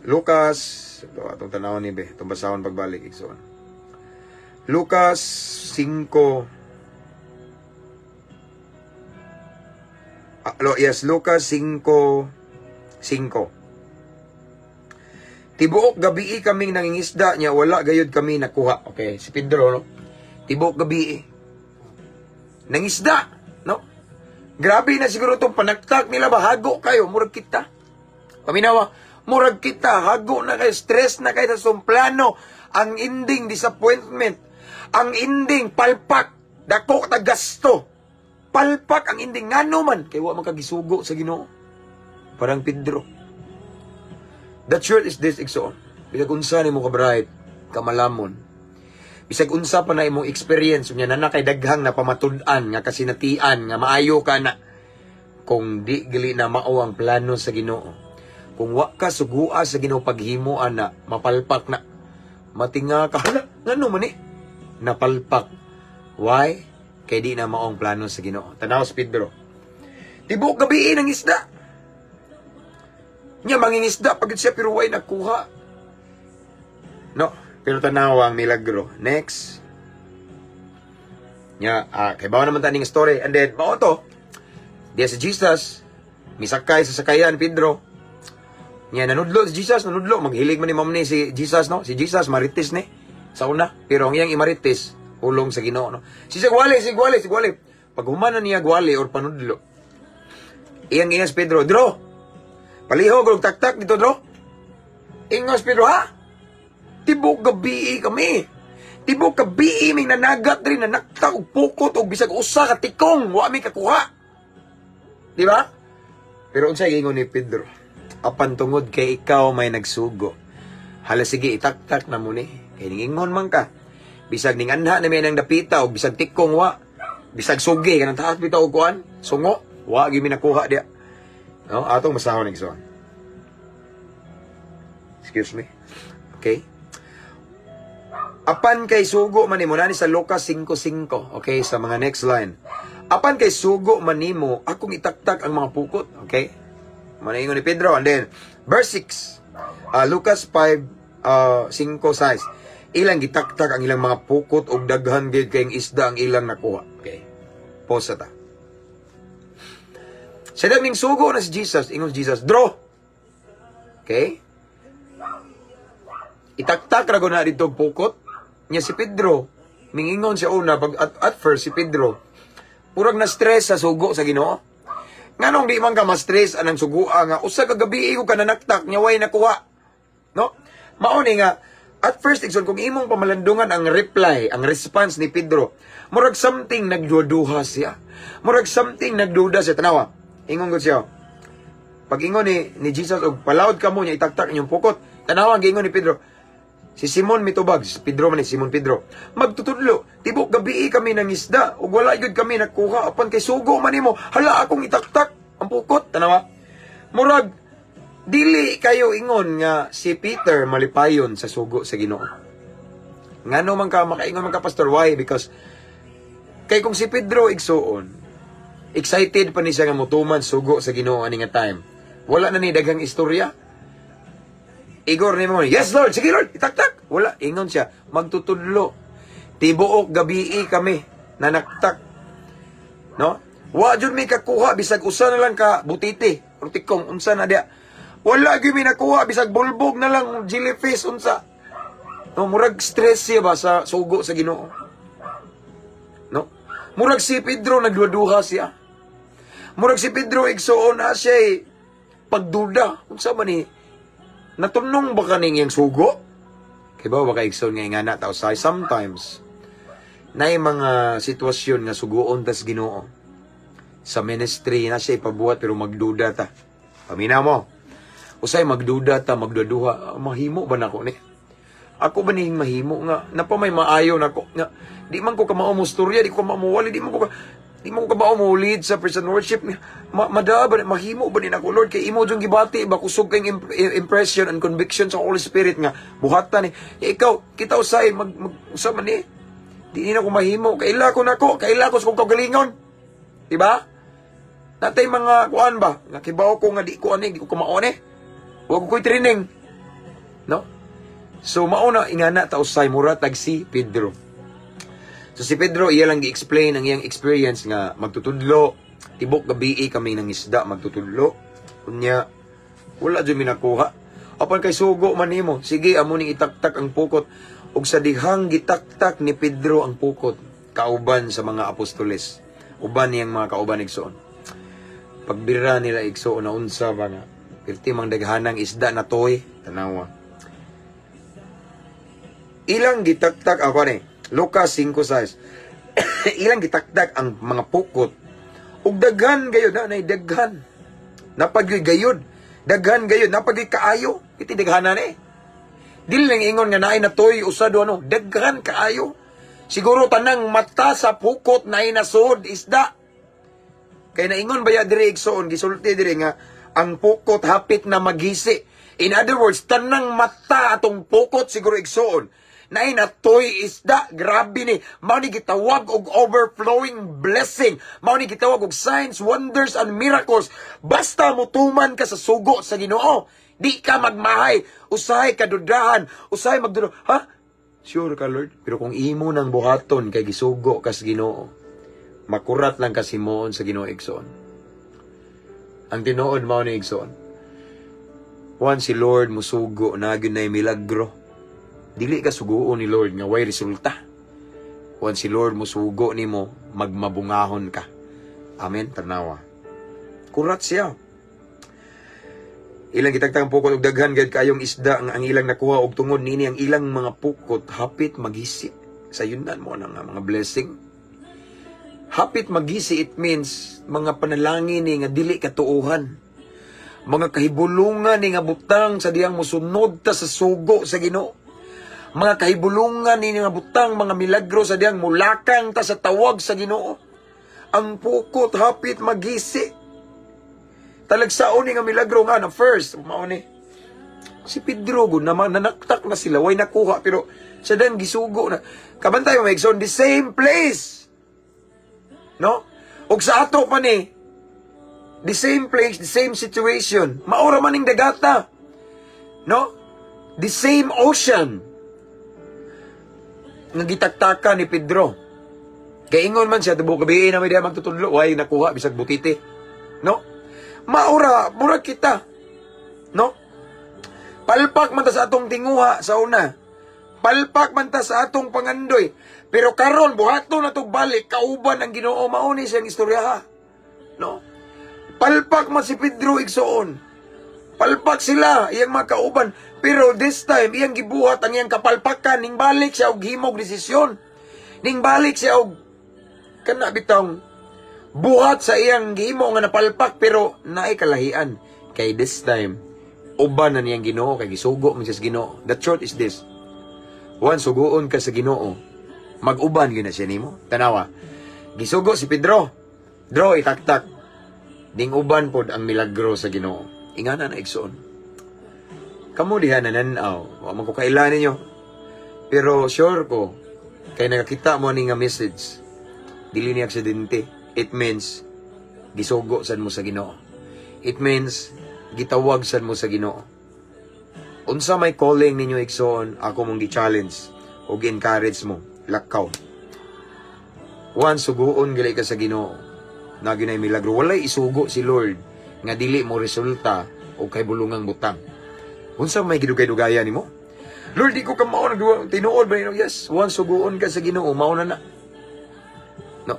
Lucas, ito atong tanaw ni be, itong basahon pagbalik igsoon. Lucas 5. Yes, Lucas 5:5. Tibuok gabi kaming nangingisda niya, wala gayud kami nakuha. Okay, si Pedro, no? Tibuok gabi. Nangisda, no? Grabe na siguro itong panagtak nila ba? Hago kayo, murag kita. Paminawa, murag kita, hago na kayo, stress na kayo sa plano. Ang ending, disappointment. Ang ending, palpak. Dako ta gasto. Palpak ang ending. Ngano man, kaya wa makagisugo sa Ginoo. Parang Pedro. The truth is this, igsoon. Bisag unsa ni mo ka-bright, kamalamon. Bisag unsa pa na imong experience, unya na kay daghang na pamatud-an, nga kasinatian, nga maayo ka na. Kung di gali na mao ang plano sa Ginoo. Kung wa ka sugua sa Ginoo paghimuan na, mapalpak na. Matinga ka, ngano man eh? Napalpak. Why? Kay di na mao ang plano sa Ginoo. Tanaw si Pedro. Tibok gabi ng isda. Nya mangingisda pagit siya pero way nakuha. No, pero tanawa ang milagro. Next. Nya kay bawa naman taning story, and then mao to. Diya si Jesus misakay sa sakayan Pedro. Nya nanudlo si Jesus, nanudlo maghilig man ni ma'am ni si Jesus, no? Si Jesus marites ni sa una, pero ang iyang imarites ulong sa Ginoo, no? Si gwali. Pag humana niya gwali or panudlo. Iyang ingas Pedro, Dro. Palihog og tak-tak dito, Dro. Ingos Pedro, ha? Tibok gabi kami. Tibok gabi may nanagat rin, nanakta og pukot og bisag usa ka tikong, wa mi kakuha. Di ba? Pero unsay ingon ni Pedro? Apan tungod kay ikaw may nagsugo. Hala sige itak-tak na mo ni. Kay ningingon man ka. Bisag ning anha na may nang dapita o bisag tikong wa. Bisag sugi kanang taas bitaw og kuan, sungo, wa gyud mi nakuha dia. No, atong masahon ning son. Excuse me. Okay? Apan kay sugo man nimo nani sa Lucas 5:5. Okay, sa mga next line. Apan kay sugo man nimo, akong itaktak ang mga pukot. Okay? Manaingon ni Pedro, and then verse 6. Lucas 5 5 size. Ilang gitaktak ang ilang mga pukot og daghan gyud kay ang isda ang ilang nakuha. Okay. Pause ta. Sa daming sugo na si Jesus, ingon Jesus, draw. Okay? Itaktak ra na dito pukot niya si Pedro. Mingingon siya una at first si Pedro. Murag na stress sa sugo sa Ginoo. Nganong di man ka ma-stress anang sugo nga usa ka gabi ko kananaktak nya way nakuha. No? Mao ni nga at first igsoon kung imong pamalandungan ang reply, ang response ni Pedro, murag something nagduduha siya. Murag something nagduda siya tanawa. Ingon gud siya. Pag ingon ni Jesus og palawd ka mo nya itaktak inyong pukot. Tanawa gingon ni Pedro. Si Simon mitubag, si Pedro man ni Simon Pedro. Magtutudlo, tibok gabi kami nang isda ug wala gyud kami nakuha apan kay sugo man nimo. Hala akong itaktak ang pukot, tanawa. Murag dili kayo ingon nga si Peter malipayon sa sugo sa Ginoo. Ngano man ka makaingon man ka Pastor, why? Because kay kung si Pedro igsuon, excited pa ni siya nga motuman sugo sa Ginoo ani nga time. Wala na ni daghang istorya. Igor ni mo, yes Lord, sige Lord, itaktak. Wala, ingon siya, magtutudlo. Tibuok gabii kami, nanaktak. No? Wa jud mi kakuha, bisag usa na lang ka butiti. Or tikong, unsa na dia. Wala gyud mi nakuha, bisag bulbog na lang, jellyfish, unsa. No, murag stress siya ba sa sugo sa Ginoo. No? Murag si Pedro nagduduha siya. Murag si Pedro igsuon na siya pagduda. Unsa man ni natunong ba kaning yung sugo? Kaya ba baka igsoon nga ingana tao say sometimes na mga sitwasyon nga sugoon tas Ginoo sa ministry na siya ipabuhat pero magduda ta. Pamina mo. Usay magduda ta, magduduha, mahimo ba nako ni? Ako ba ning mahimo nga napamay maayo nako nga di man ko ka mao mo storya, di ko mamuwali, di man ko mao lead sa person worship ni madaba mahimo ba ni nako Lord kay imo jung gibati ba kusog kay impression and conviction sa Holy Spirit nga buhatan ni ikaw kita usay usa man ni di na ko mahimo kaila ko sa kong kagalingon, di ba? Natay mga kuan ba nga kibaw ko nga di ko kamao ni wag ko training, no? So mauna ingana ta usay mura tag si Pedro. So si Pedro, iya lang gi-explain ang iyang experience nga magtutudlo. Tibok gabi kami ng isda magtutudlo. Kunya, wala dyan minakuha. Apan kay sugo man nimo, sige amo ning itaktak ang pukot. Ug sa dihang gitaktak ni Pedro ang pukot, kauban sa mga apostoles. Uban niyang mga kauban igsoon. Pagbira nila igsoon na unsa ba nga. Pirti mang daghanang isda na toy, tanawa. Ilang gitaktak ako ni Lucas 5:6. Ilang gitakdak ang mga pukot. Ug daghan gayud na daghan. Napagyoy gayud. Daghan gayud napagyoy kaayo. Iti daghanan ni. Dili lang ingon nga naay natoy usado ano, daghan kaayo. Siguro tanang mata sa pukot naay nasod isda. Kay naingon baya diri igsoon gisulti diri nga ang pukot hapit na magisi. In other words, tanang mata atong pukot siguro igsoon naay natoy isda, grabe ni. Mao ni gitawag og overflowing blessing. Mao ni gitawag og signs, wonders, and miracles. Basta mutuman ka sa sugo sa Ginoo. Di ka magmahay. Usahay kadudahan. Usahay magdudo. Ha? Sure ka, Lord? Pero kung imo nang buhaton kay gisugo ka sa Ginoo, makurat lang ka Simon sa Ginoo igsoon. Ang tinuod mao ni igsoon. Once si Lord musugo na gyud nay milagro. Dili ka suguon ni Lord nga way resulta. Once si Lord musugo nimo, magmabungahon ka. Amen, tanawa. Kurat siya. Ilang kitagtang pukot og daghan gayud kayong isda nga ang ilang nakuha og tungod nini ang ilang mga pukot hapit magisi. Sa yunan mo nang mga blessing. Hapit magisi, it means mga panalangin ni nga dili katuuhan. Mga kahibulungan ni nga butang sa diyang musunod ta sa sugo sa Ginoo. Mga kahibulungan ni nga butang, mga milagro sa diyang mulakang ta sa tawag sa Ginoo. Ang pukot hapit magisi. Talagsaon ni nga milagro nga na first. Mauni. Si Pedro gud naman nanaktak na sila, way nakuha pero sa dang gisugo na. Kabantay mo Megson, the same place. No? Og sa ato pa ni, the same place, the same situation. Maura man ning dagata. No? The same ocean nga gitaktakan ni Pedro. Kaya ingon man siya, tubo gabi na may diya magtutudlo, way nakuha, bisag butiti. No? Maura, murag kita. No? Palpak man ta sa atong tinguha sa una. Palpak man ta sa atong pangandoy. Pero karon buhaton na to balik, kauban ang Ginoo, mauni siyang istorya ha. No? Palpak man si Pedro igsoon. Palpak sila, iyang mga kauban. Pero this time, iyang gibuhat ang iyang kapalpakan, ning balik siya og himog desisyon. Ning balik siya og kana bitang buhat sa iyang gihimo nga napalpak, pero naay kalahian. Kay this time, uban na niyang Ginoo, kay gisugo man siya sa Ginoo. The truth is this. Once suguon ka sa Ginoo, mag-uban gina siya nimo. Tanawa. Gisugo si Pedro. Dro itaktak. Ding uban pod ang milagro sa Ginoo. Ingana na igsoon. Kamo diha nananaw, wa man ko kailan ninyo. Pero sure ko kay nakakita mo ni nga message. Dili ni aksidente. It means gisugo sad mo sa Ginoo. It means gitawag sad mo sa Ginoo. Unsa may calling ninyo igsoon, ako mong gi-challenge o gi-encourage mo, lakaw. Once suguon gali ka sa Ginoo, na ginay milagro, walay isugo si Lord nga dili mo resulta o kay bulungang butang. Unsa may gidugay-dugayan nimo? Lord, di ko ka mao nagduwa tinuod ba nino? Yes, once suguon ka sa Ginoo, mao na. No.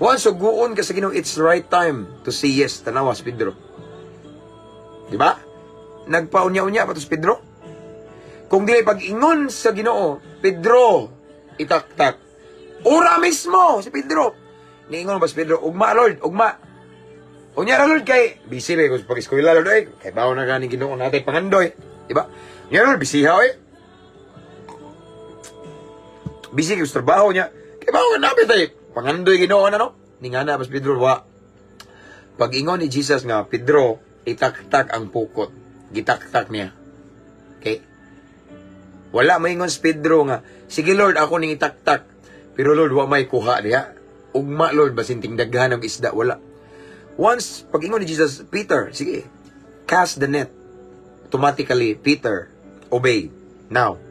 Once suguon ka sa Ginoo, it's right time to say yes. Tanawas Pedro. Di ba? Nagpaunya-unya pa to si Pedro. Kung dili pag-ingon sa Ginoo, Pedro, itaktak. Ora mismo si Pedro. Niingon ba si Pedro, ugma Lord, ugma. Unya ra Lord kay busy ba ko sa pag-eskwela Lord ay kay bawo na gani Ginoo natay pangandoy, di ba? Unya Lord busy ha oy. Busy ko sa trabaho niya. Kay bawo na napit ay pangandoy Ginoo na no. Ningana ba si Pedro wa. Pag-ingon ni Jesus nga Pedro, itaktak ang pukot. Gitaktak niya. Okay? Wala maingon si Pedro nga, sige Lord, ako ning itaktak. Pero Lord, wa may kuha diha. Ugma Lord, basinting daghan ng isda. Wala. Once, pag-ingon ni Jesus, Peter, sige, cast the net. Automatically, Peter, obey. Now,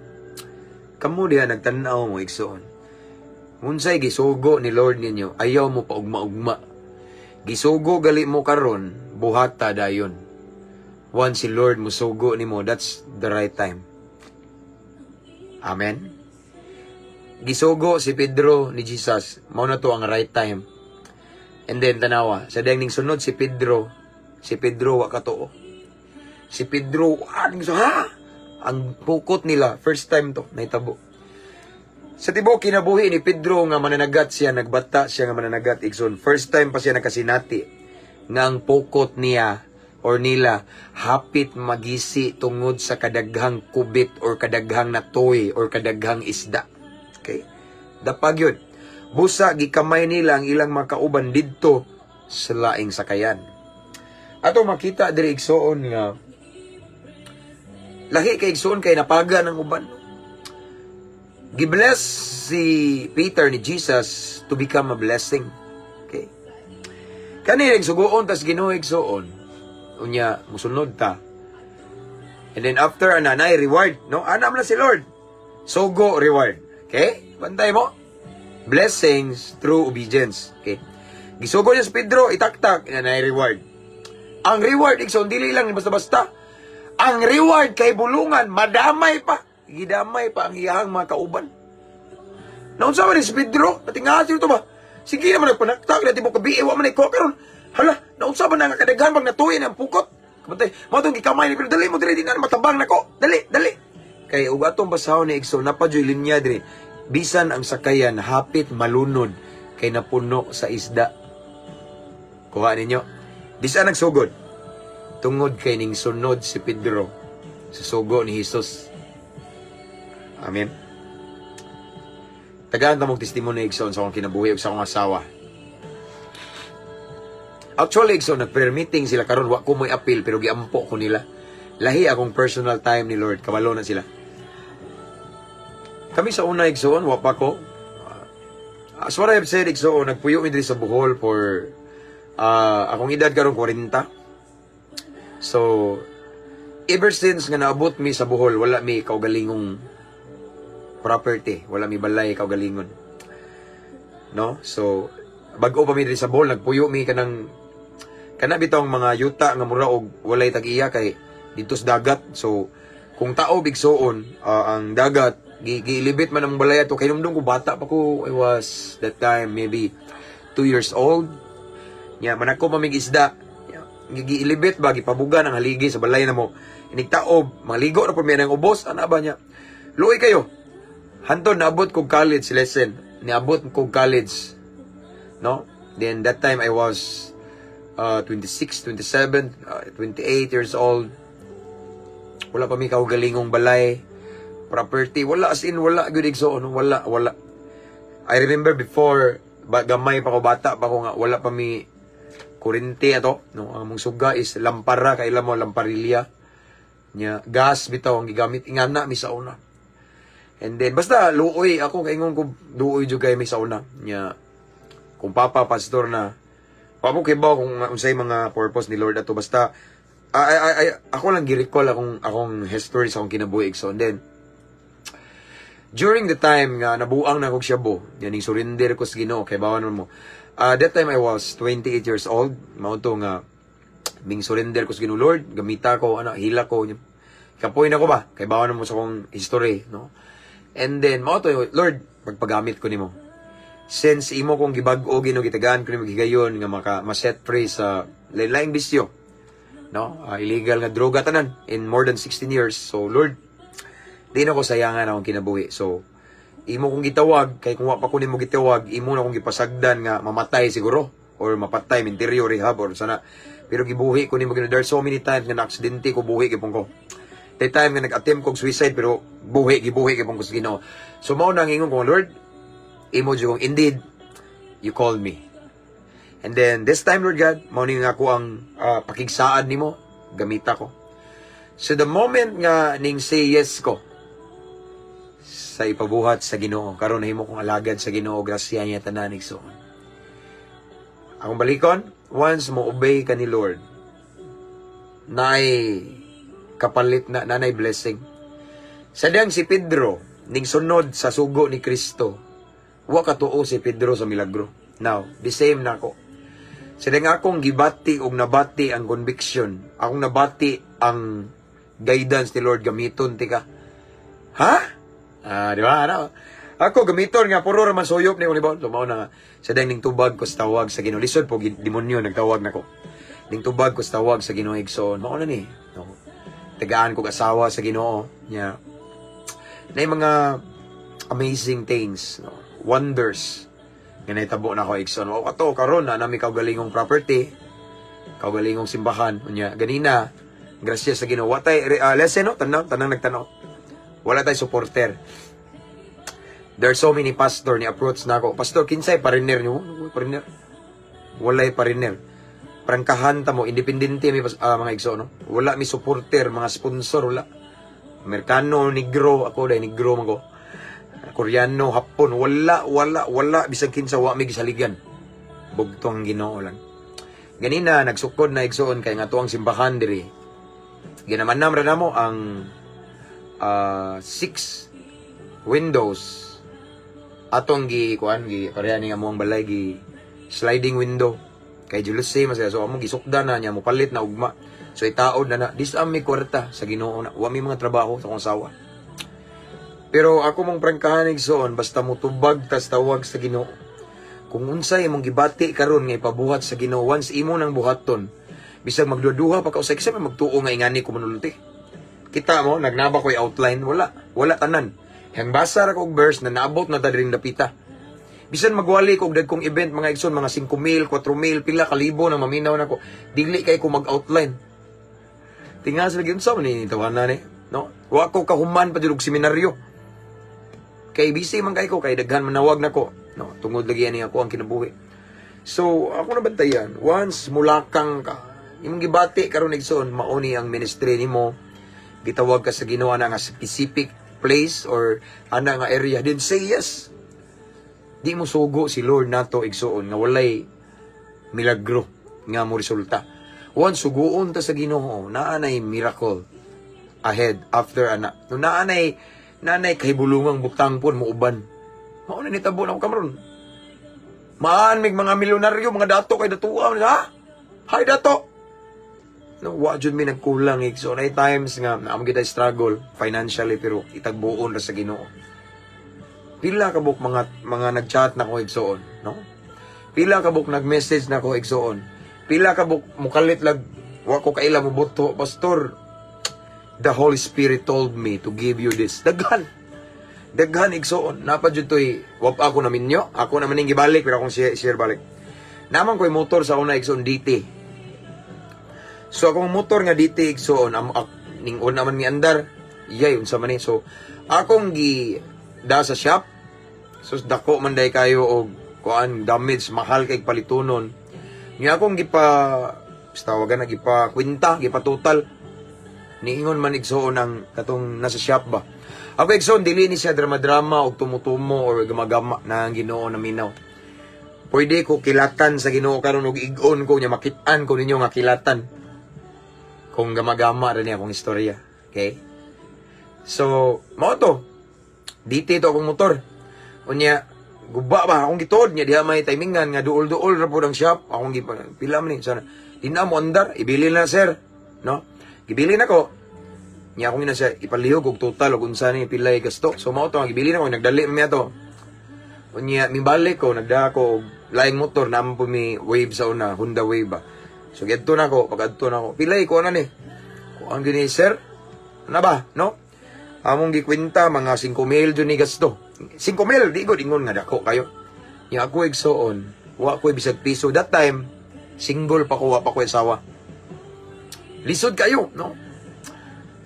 kamo diha nagtanaw mo, igsoon. Unsay gisugo ni Lord ninyo, ayaw mo pa ugma-ugma. Gisugo gali mo karon, buhata dayon. Once si Lord musugo nimo, that's the right time. Amen. Gisugo si Pedro ni Jesus, mao na to ang right time. And then tanawa, sa dayang ning sunod si Pedro wa katoo. Si Pedro, ha? Ang pukot nila, first time to, naitabo. Sa tibo kinabuhi ni Pedro nga mananagat siya, nagbata siya nga mananagat igsoon. First time pa siya nakasinati nga ang pukot niya or nila hapit magisi tungod sa kadaghang kubit or kadaghang natoy or kadaghang isda. Okay? Dapag yun. Busa gikamay nila ang ilang makauban didto sa laing sakayan. Ato makita diri igsoon nga lahi kay igsoon kay napaga ng uban. Gibless si Peter ni Jesus to become a blessing. Okay? Kanilang suguon tas Ginoo igsoon. Unya musunod ta. And then after anay reward, no? Anam na si Lord. Sugo reward. Okay? Bantay mo. Blessings through obedience. Okay? Gisugo niya si Pedro, itaktak, anay reward. Ang reward igsoon dili lang basta-basta. Ang reward kay bulungan, madamay pa. Gidamay pa ang iyang mga kauban. Naunsa man si Pedro? Natingasin ito ba? Sige naman nagpanaktak, dati mo kabi, ewa man ikaw, karon hala, naunsa ba na nga kadaghan bang natuyin ang pukot? Kapatay, matong gikamay ni Pedro, dali mo dali, di na matabang na ko. Dali, dali. Kaya ugatong basahon ni Igso, napadyo'y linya diri. Bisan ang sakayan, hapit malunod, kay napuno sa isda. Kuha ninyo. Bisan nagsugod. Tungod kay ning sunod si Pedro sa sugo ni Jesus. Amen. Tagaan ta mong testimony Igso sa akong kinabuhi ug sa akong asawa. Actually, so nag-prayer meeting sila karon wa ko mo'y appeal pero giampo ko nila. Lahi akong personal time ni Lord, kabalo na sila. Kami sa una igsoon, wa pa ko. As what I have said, igsoon, nagpuyo mi diri sa Bohol for akong edad karon 40. So, ever since nga naabot mi sa Bohol, wala mi kaugalingong property, wala mi balay kaugalingon. No? So, bago pa mi diri sa Bohol, nagpuyo mi kanang kana bitong mga yuta nga mura og walay tag-iya kay dito sa dagat. So, kung tao bigsoon ang dagat, gilibit man ang balay ato kay numdum ko bata pa ko. I was that time maybe 2 years old. Nya man ako mamig isda. Giilibit ba gipabugan ang haligi sa balay na mo. Inigtaob, maligo na po may nang ubos, ana ba niya? Luoy kayo. Hantod naabot kog college lesson. Niabot kog college. No? Then that time I was 26, 27, 28 years old. Wala pa mi kaugalingong balay, property, wala as in wala gyud igsoon, wala. I remember before gamay pa ko bata pa ko nga wala pa mi kurente ato, no? Among suga is lampara kay mo lamparilya. Nya gas bitaw ang gigamit ingana mi sa una. And then basta luoy ako kay ingon ko duoy jud kay mi sa una. Nya kung papa pastor na papo kay ba kung unsay mga purpose ni Lord ato basta ako lang gi-recall akong history sa akong kinabuhi. So and then during the time nga nabuang na kog Shabu, yaning surrender ko sa Ginoo kay bawan mo. That time I was 28 years old. Mao to nga ming surrender ko sa Ginoo, Lord, gamita ko hila ko. Kapoy na ko ba kay bawan mo sa akong history, no? And then mao to, Lord, pagpagamit ko nimo. Since imo kong gibag-o Ginoo gitagaan ko nimo gigayon nga ma-set free sa lain-laing bisyo. No? Illegal nga droga tanan in more than 16 years. So Lord, di na ko sayangan akong kinabuhi. So imo kong gitawag kay kung wa pa kunin mo gitawag, imo na kong gipasagdan nga mamatay siguro or mapatay minteryo rehab or sana. Pero gibuhi ko nimo there so many times nga na-aksidente ko buhi gipon ko. That time nga nag-attempt kog suicide pero gibuhi gipon ko sa Ginoo. So mao nang ingon ko, Lord, imo jud kong indeed you called me. And then, this time, Lord God, mauning nga ko ang pakigsaad nimo, gamita ko. So, the moment nga ning say yes ko sa ipabuhat sa Ginoo, karon nahimo kong alagad sa Ginoo, grasya niya tanan igsoon. Akong balikon, once mo obey ka ni Lord, nay kapalit na, nanay blessing. Sadang si Pedro, ning sunod sa sugo ni Kristo, wa katuo si Pedro sa milagro. Now, the same na ako. Sadang akong gibati og nabati ang conviction. Akong nabati ang guidance ni Lord gamiton tika. Ha? Di ba? Ano? Ako gamiton nga puro ra man suyop ni ulibon. Lumaw na nga. Sadang ning tubag ko sa tawag sa Ginoo. Lisod po demonyo nagtawag nako. Ning tubag ko sa tawag sa Ginoo igsoon. Mao na ni. No. Tagaan ko asawa sa Ginoo. Nya. Nay mga amazing things, no? Wonders. Nga naitabo na ko igsoon. O ato karon na nami kaugalingong property, kaugalingong simbahan. Unya ganina, grasya sa Ginoo. Watay lesson no, tanang nagtanaw. Wala tay supporter. There are so many pastor ni approach na ako. Pastor, kinsay pariner niyo? Pariner. Walay pariner. Prangkahan ta mo, independente mi mga igsoon, no? Wala mi supporter, mga sponsor wala. Amerikano, negro, ako dai negro man ko. Koreano, Hapon, wala, bisag kinsa wa may gisaligan. Bugtong Ginoo lang. Ganina, nagsukod na igsoon kay nga tuwang simbahan diri. Ginamanam ra namo ang 6 windows. Atong pareha ni among balay sliding window. Kay Julius masaya so among gisukda na niya mo palit na ugma. So itaod na dis am mi kwarta sa Ginoo na wa mi mga trabaho sa kong sawa. Pero ako mong prangkahan igsoon basta mo tubag tas tawag sa Ginoo. Kung unsay imong gibati karon nga ipabuhat sa Ginoo, once imo nang buhaton, bisag magduduha pa ka usay kasi magtuo nga ingani ko manulti. Kita mo nagnaba ko'y outline, wala tanan. Hang basa ra kog verse na naabot na diri dapita. Bisan magwali kog dagkong event mga igsoon mga 5,000, 4,000 pila ka libo na maminaw nako. Dili kay ko mag-outline. Tingas lagi unsa man ni tawanan no? Wa ko kahuman pa jud og seminaryo. Kay busy man kay ko, kay daghan manawag na ko. No, tungod lagi ani ako ang kinabuhi. So, ako nabantayan, once mulakang ka, imong gibati karon igsoon, mauni ang ministry nimo, gitawag ka sa Ginoo na nga specific place or ana nga area, then say yes. Di mo sugo si Lord nato igsoon nga walay milagro nga mo resulta. Once suguon ta sa Ginoo, naa nay miracle ahead after ana. No nanay kahibulungang butang pon mo uban. Mao na nitabo na ko karon. Maan mig mga milyonaryo, mga dato kay datuan ha. Hay dato. No, wa jud mi nagkulang so na times nga naamo gid struggle financially pero itagbuon ra sa Ginoo. Pila ka buk mga nag-chat na ko igsoon, no? Pila ka buk nag-message na ko igsoon. Pila ka buk mukalit lag wa ko kaila mo buto, pastor. The Holy Spirit told me to give you this. Daghan igsoon. Napa jud toy wap ako namin nyo. Ako naman ning gibalik pero akong share balik. Naman ko'y motor sa una igsoon DT. So akong motor nga DT igsoon ning una man mi andar. Iyay unsa man ni. So akong da sa shop. So dako man day kayo og kuan damage mahal kay palitunon. Niya akong tawagan na gipa kwenta, gipa total. Niingon man igsoon ang katong nasa shop ba. Ako igsoon dili ni siya drama-drama og tumutumo or gumagama na ang Ginoo na minaw. Pwede ko kilatan sa Ginoo karon og ig-on ko nya makit-an ko ninyo nga kilatan. Kung gamagama ra niya akong istorya. Okay? So, mao to. Dito to akong motor. Unya, guba ba akong gituod niya diha may timingan nga duol-duol ra pud ang shop. Akong pila man ni sana. Di na mo andar, ibili na sir, no? Gibili na ko. Niya akong ina siya ipalihog og total og unsa ni pilay gasto. So mao to ang gibili na ko nagdali man to. Unya mibalik ko nagda ko og laing motor na po mi Wave sa una, Honda Wave ba. So gadto na ko, pag adto na ko. Pilay ko ana ni. Ko ang gini sir. Na ba, no? Among gikwenta mga 5,000 jud ni gasto. 5,000 di ko ingon nga dako kayo. Niya ako igsoon, wa ko bisag piso that time. Single pa ko, wa pa ko asawa. Lisod kayo, no?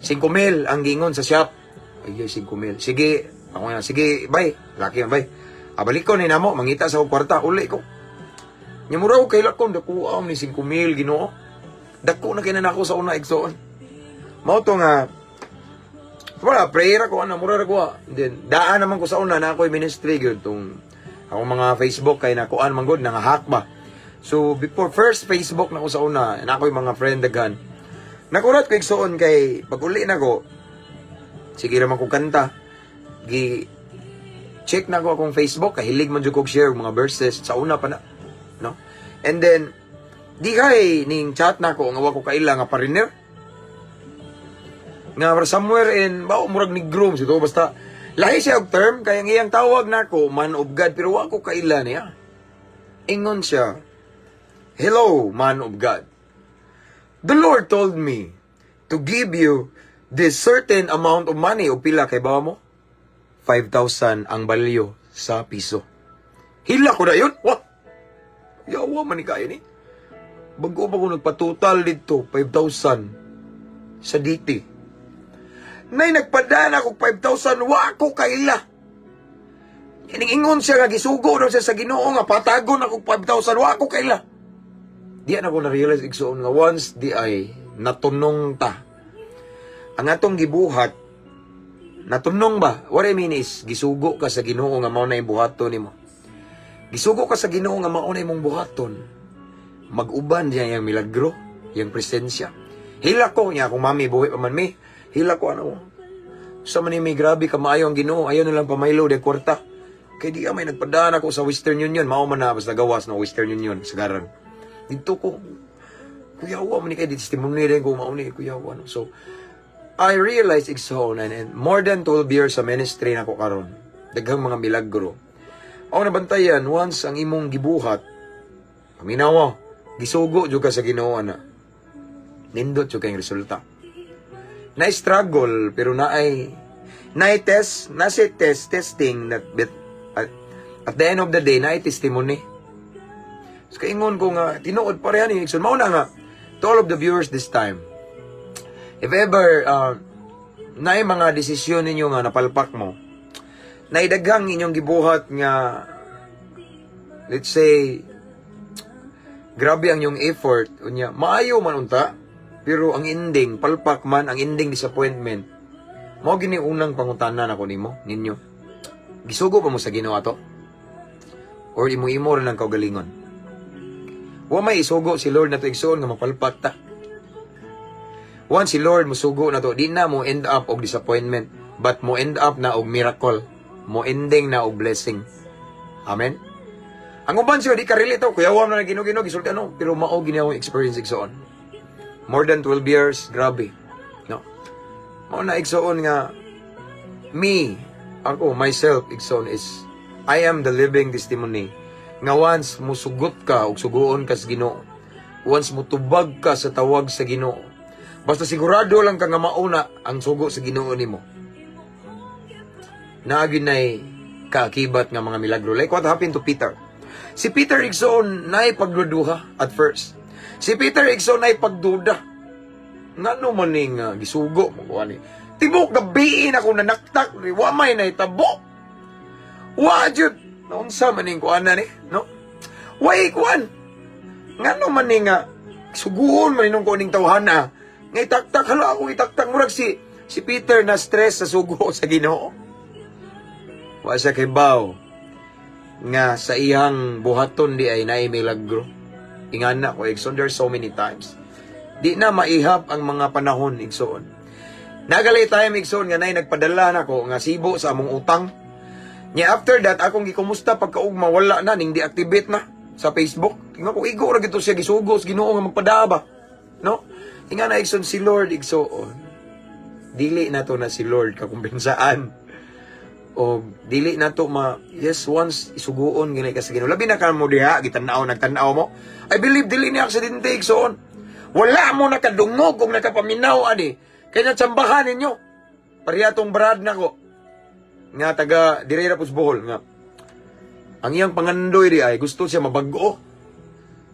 5,000 ang gingon sa shop. Ay, 5,000. Sige, ako nga, sige, bye. Laki yan, bye. Abalik ko ni namo, mangita sa kwarta, uli ko. Nyamura ko kay lakon, dako ni 5,000, Ginoo. Dako na kinanako sa una, igsoon. Mao to nga, wala, prayer ako, mura ko. Then, daan naman ko sa una na ako'y ministry, yun, itong, ako mga Facebook, kay nakuan man good, nangahack ba. So, before first Facebook na ko sa una, na ako'y mga friend dagan. Nakurat ko igsoon kay pag-uli na ko, sige naman ko kanta, check na ko akong Facebook, kahilig man dyan ko share mga verses, sa una pa na, no? And then, di kay ning chat na ko, nga wako kaila nga pariner, nga somewhere in, murag ni groom, sito, basta, lahi siya og term, kaya ngayang tawag na ko, man of God, pero wako kaila niya. Ingon siya, hello, man of God. The Lord told me to give you this certain amount of money. O pila kay bawa mo? 5,000 ang balyo sa piso. Hila ko na yun. What? Yawa man ni kaya ni. Bago pa ko nagpatotal dito, 5,000 sa DT. Nay nagpadana ko 5,000, wa ko kaila. Iningon siya nga gisugo na siya sa Ginoo nga patagon ako 5,000, wa ko kaila. Di na ko na-realize igsoon nga once di ay natunong ta. Ang atong gibuhat, natunong ba? What I mean is, gisugo ka sa Ginoo nga mao na yung buhaton nimo. Gisugo ka sa Ginoo nga mao na imong buhaton. Mag-uban diya yung milagro, yung presensya. Hila ko niya, kung mami buhi pa man mi, hila ko ano. Sa man may grabe ka maayo ang Ginoo, ayaw nilang pamaylo de kwarta. Kaya di may nagpadaan ako sa Western Union, mao man na basta gawas na Western Union sa garan. Dito ko, kuyawa man ni kay testimony rin ko mauni kuyawa. No? So, I realized igsoon and more than 12 years sa ministry na ko karon. Daghang mga milagro. Ako nabantayan, once ang imong gibuhat, paminawa, gisugo jud ka sa Ginoo na. Nindot jud kayong resulta. Na-struggle, pero na-test, testing, at the end of the day, na-testimony. So, kaingon ko nga, tinuod pa rin yan. So, mauna nga, to all of the viewers this time, if ever, na mga desisyon ninyo nga napalpak mo, naidaghang inyong gibuhat nga, let's say, grabe ang inyong effort, unya, maayo man unta, pero ang ending, palpak man, ang ending disappointment, mao gini unang pangutanan ako nimo, ninyo. Gisugo pa mo sa Ginoo ato? Or imo-imo rin ang kaugalingon? Wa may isugo si Lord na to igsoon nga mapalpak ta. Once si Lord musugo na to, di na mo end up og disappointment, but mo end up na og miracle, mo ending na og blessing. Amen. Ang uban siya, di ka relate to, kuyawam na Ginoo gisulti ano, pero mao ginawang experience igsoon. More than 12 years, grabe. No. Mao na igsoon nga ako myself igsoon is I am the living testimony nga once musugot ka og suguon ka sa Ginoo, once mutubag ka sa tawag sa Ginoo, basta sigurado lang ka nga mauna ang sugo sa Ginoo nimo, naaginay kaakibat nga mga milagro. Like what happened to Peter. Si Peter igsoon nay pagduduha at first. Si Peter igsoon nay pagduda. Ngano man ning gisugo mo ani. Tibok gabiin ako nanaktak, wa may nahitabo. Wa jud naunsa man ning kuan ni, no? Way kuan. Ngano man ning suguon man ning kuning tawhana. Nga itaktak hala ako itaktak murag si Peter na stress sa sugo sa Ginoo. Wa siya kay baw nga sa iyang buhaton di ay naay milagro. Ingana ko igsoon, there's so many times. Di na maihap ang mga panahon igsoon. Nagalay time igsoon nga nay nagpadala na ko nga sibo sa among utang. Nya after that akong gikumusta pagkaugma wala na ning deactivate na sa Facebook. Tingnan ko igo ra gito siya gisugos Ginoo nga magpadaba. No? Ingana igsoon si Lord igsoon. Dili na to na si Lord kakumpensaan. O dili na to yes, once isuguon gini ka sa Ginoo. Labi na ka mo diha gitanaw nagtanaw mo. I believe dili ni aksidente igsoon. Wala mo nakadungog kung nakapaminaw ani. Kaya tsambahan ninyo. Pariyatong brad nako. Nga taga direra pus Bohol nga. Ang iyang pangandoy di ay gusto siya mabago.